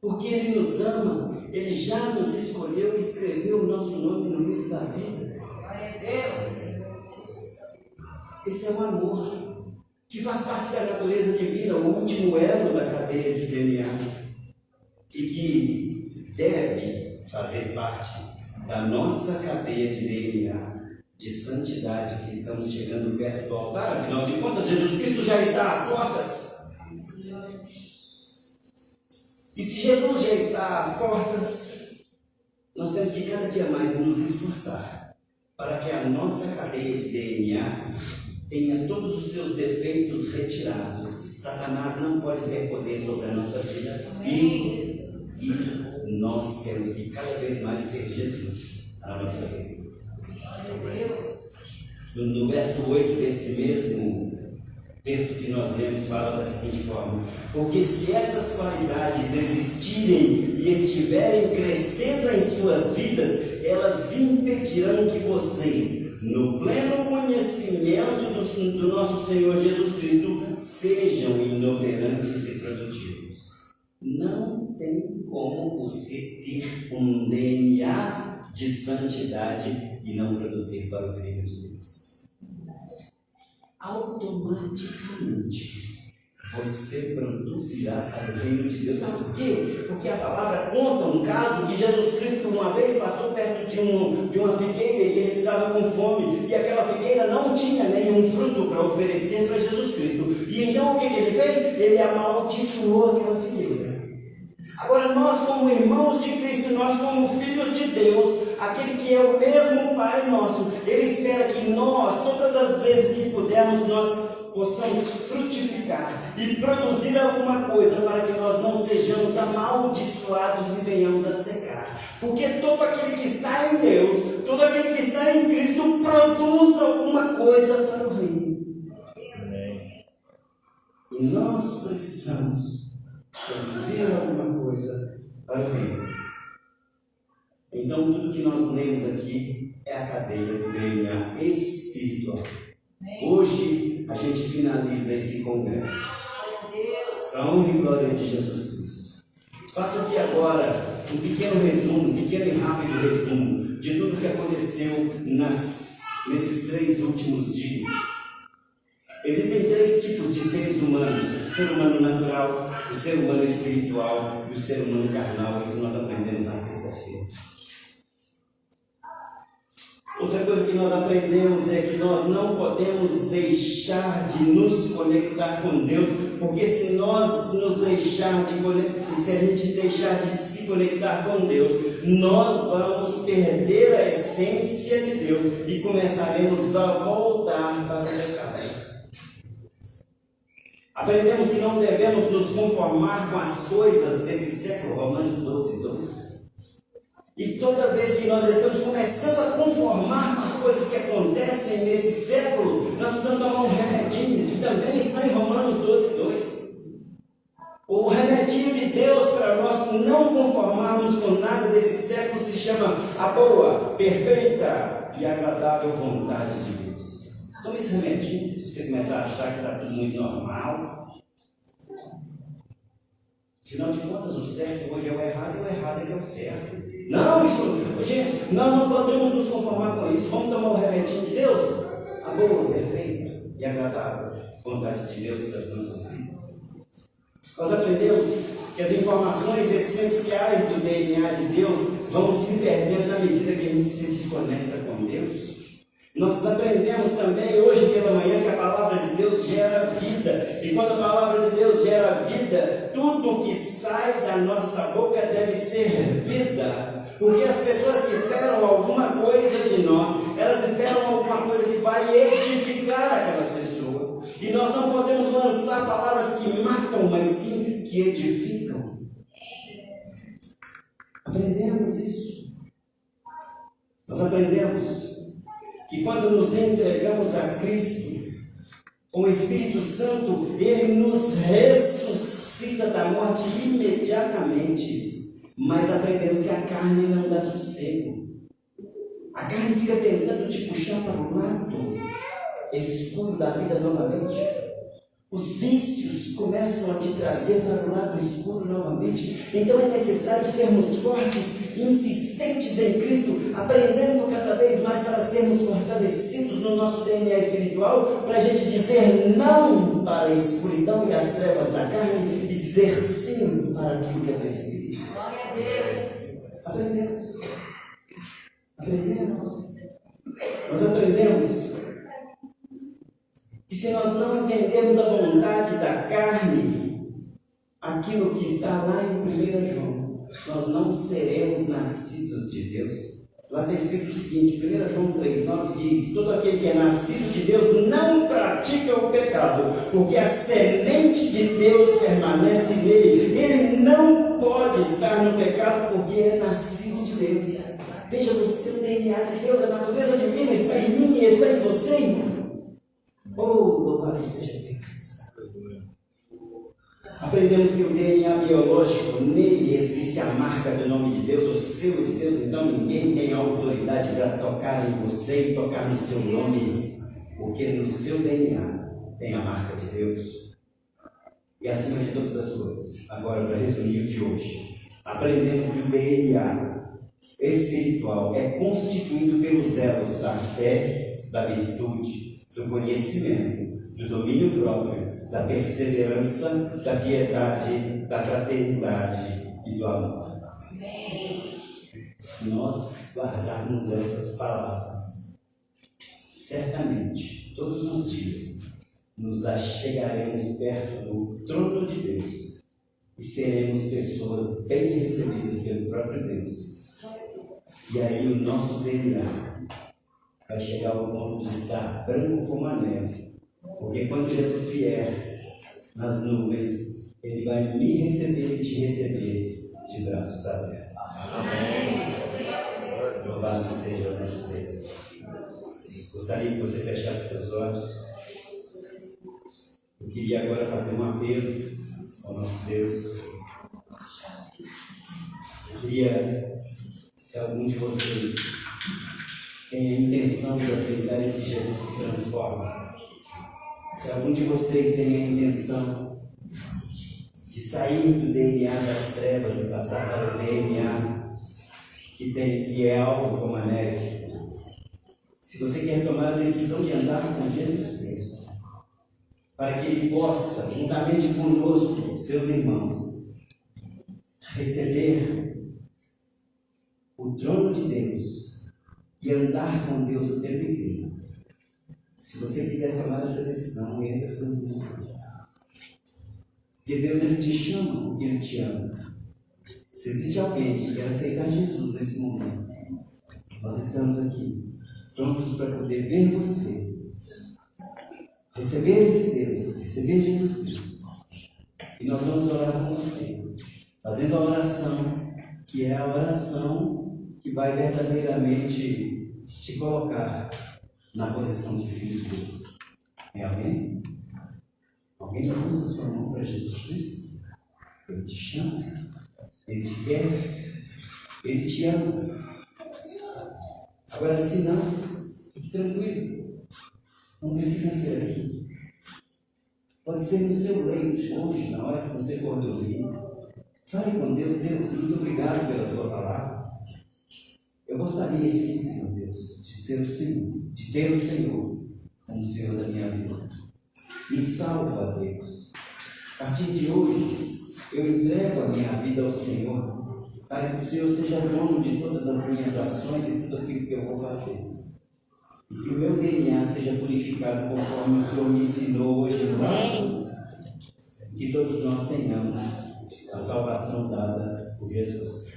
Porque Ele nos ama, Ele já nos escolheu e escreveu o nosso nome no livro da vida. Glória a Deus. Esse é o amor que faz parte da natureza divina, o último elo da cadeia de DNA, e que deve fazer parte da nossa cadeia de DNA, de santidade, que estamos chegando perto do altar. Afinal de contas, Jesus Cristo já está às portas. E se Jesus já está às portas, nós temos que cada dia mais nos esforçar para que a nossa cadeia de DNA tenha todos os seus defeitos retirados. Satanás não pode ter poder sobre a nossa vida. E nós temos que cada vez mais ter Jesus na nossa vida. No verso 8 desse mesmo texto que nós lemos, fala da seguinte forma: porque se essas qualidades existirem e estiverem crescendo em suas vidas, elas impedirão que vocês, no pleno conhecimento do nosso Senhor Jesus Cristo, sejam inoperantes e produtivos. Não tem como você ter um DNA de santidade e não produzir para o reino de Deus. Automaticamente você produzirá para o reino de Deus. Sabe por quê? Porque a palavra conta um caso que Jesus Cristo uma vez passou perto de uma figueira e ele estava com fome, e aquela figueira não tinha nenhum fruto para oferecer para Jesus Cristo. E então o que ele fez? Ele amaldiçoou aquela figueira. Agora nós, como irmãos de Cristo, nós como filhos de Deus, aquele que é o mesmo Pai nosso, Ele espera que nós, todas as vezes que pudermos, nós possamos frutificar e produzir alguma coisa para que nós não sejamos amaldiçoados e venhamos a secar. Porque todo aquele que está em Deus, todo aquele que está em Cristo, produz alguma coisa para o reino. E nós precisamos produzir alguma coisa para o reino. Então, tudo que nós lemos aqui é a cadeia do DNA espiritual. Hoje, a gente finaliza esse congresso. Para a honra e glória de Jesus Cristo. Faço aqui agora um pequeno resumo, um pequeno e rápido resumo de tudo que aconteceu nesses 3 últimos dias. Existem 3 tipos de seres humanos: o ser humano natural, o ser humano espiritual e o ser humano carnal. Isso nós aprendemos na sexta-feira. Outra coisa que nós aprendemos é que nós não podemos deixar de nos conectar com Deus, porque se a gente deixar de se conectar com Deus, nós vamos perder a essência de Deus e começaremos a voltar para o pecado. Aprendemos que não devemos nos conformar com as coisas desse século, Romanos 12, 2. E toda vez que nós estamos começando a conformar com as coisas que acontecem nesse século, nós precisamos tomar um remedinho, que também está em Romanos 12, 2. O remedinho de Deus para nós não conformarmos com nada desse século se chama a boa, perfeita e agradável vontade de Deus. Toma esse remedinho, se você começar a achar que está tudo muito normal. Afinal de contas, o certo hoje é o errado e o errado é que é o certo. Não, gente, nós não podemos nos conformar com isso. Vamos tomar o remedinho de Deus? A boa, perfeita e agradável vontade de Deus para as nossas vidas. Nós aprendemos que as informações essenciais do DNA de Deus vão se perdendo na medida que a gente se desconecta com Deus. Nós aprendemos também hoje pela manhã que a palavra de Deus gera vida. E quando a palavra de Deus gera vida, tudo que sai da nossa boca deve ser vida. Porque as pessoas que esperam alguma coisa de nós, elas esperam alguma coisa que vai edificar aquelas pessoas. E nós não podemos lançar palavras que matam, mas sim que edificam. Aprendemos isso. Nós aprendemos que quando nos entregamos a Cristo, com o Espírito Santo, Ele nos ressuscita da morte imediatamente. Mas aprendemos que a carne não dá sossego. A carne fica tentando te puxar para o lado escuro da vida novamente. Os vícios começam a te trazer para o lado escuro novamente. Então é necessário sermos fortes, insistentes em Cristo, aprendendo cada vez mais para sermos fortalecidos no nosso DNA espiritual, para a gente dizer não para a escuridão e as trevas da carne e dizer sim para aquilo que é do Espírito. Glória a Deus. Aprendemos. Nós aprendemos que se nós não entendermos a vontade da carne, aquilo aquilo que está lá em 1 João. Nós não seremos nascidos de Deus. Lá está escrito o seguinte, 1 João 3,9 diz: todo aquele que é nascido de Deus não pratica o pecado, porque a semente de Deus permanece nele. Ele não pode estar no pecado porque é nascido de Deus. Veja você, o DNA de Deus, a natureza divina está em mim e está em você, irmão. Oh, louvado seja Deus. Aprendemos que o DNA biológico, nele existe a marca do nome de Deus, o selo de Deus. Então ninguém tem autoridade para tocar em você e tocar no seu nome, porque no seu DNA tem a marca de Deus. E acima de todas as coisas, agora para resumir o de hoje, aprendemos que o DNA espiritual é constituído pelos elos da fé, da virtude, do conhecimento, do domínio próprio, da perseverança, da piedade, da fraternidade e do amor. Se nós guardarmos essas palavras, certamente, todos os dias, nos achegaremos perto do trono de Deus e seremos pessoas bem recebidas pelo próprio Deus. E aí o nosso DNA vai chegar ao ponto de estar branco como a neve, porque quando Jesus vier nas nuvens, Ele vai me receber e te receber de braços abertos. Amém. Louvado seja o nosso Deus. Gostaria que você fechasse seus olhos. Eu queria agora fazer um apelo ao nosso Deus. Eu queria, se algum de vocês tem a intenção de aceitar esse Jesus que transforma, se algum de vocês tem a intenção de sair do DNA das trevas e passar para o DNA que é alvo como a neve, se você quer tomar a decisão de andar com Jesus Cristo, para que Ele possa, juntamente conosco, seus irmãos, receber o trono de Deus e andar com Deus o tempo inteiro. Se você quiser tomar essa decisão, erga as suas mãos. Porque Deus, Ele te chama porque Ele te ama. Se existe alguém que quer aceitar Jesus nesse momento, nós estamos aqui, prontos para poder ver você, receber esse Deus, receber Jesus Cristo. E nós vamos orar com você, fazendo a oração, que é a oração que vai verdadeiramente te colocar na posição de filho de Deus. É alguém? Alguém levanta a sua mão para Jesus Cristo? Ele te chama, Ele te quer, Ele te ama. Agora, se não, fique tranquilo. Não precisa ser aqui. Pode ser no seu leito, hoje, na hora que você for dormir. Fale com Deus. Deus, muito obrigado pela tua palavra. Eu gostaria sim, Senhor Deus, de ser o Senhor, de ter o Senhor como Senhor da minha vida. Me salva, Deus. A partir de hoje, eu entrego a minha vida ao Senhor, para que o Senhor seja dono de todas as minhas ações e tudo aquilo que eu vou fazer. E que o meu DNA seja purificado conforme o Senhor me ensinou hoje no lado. E que todos nós tenhamos a salvação dada por Jesus.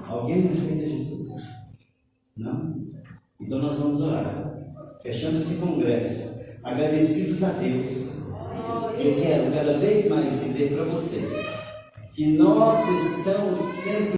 Alguém aceita Jesus? Não? Então nós vamos orar, fechando esse congresso, agradecidos a Deus. Eu quero cada vez mais dizer para vocês que nós estamos sempre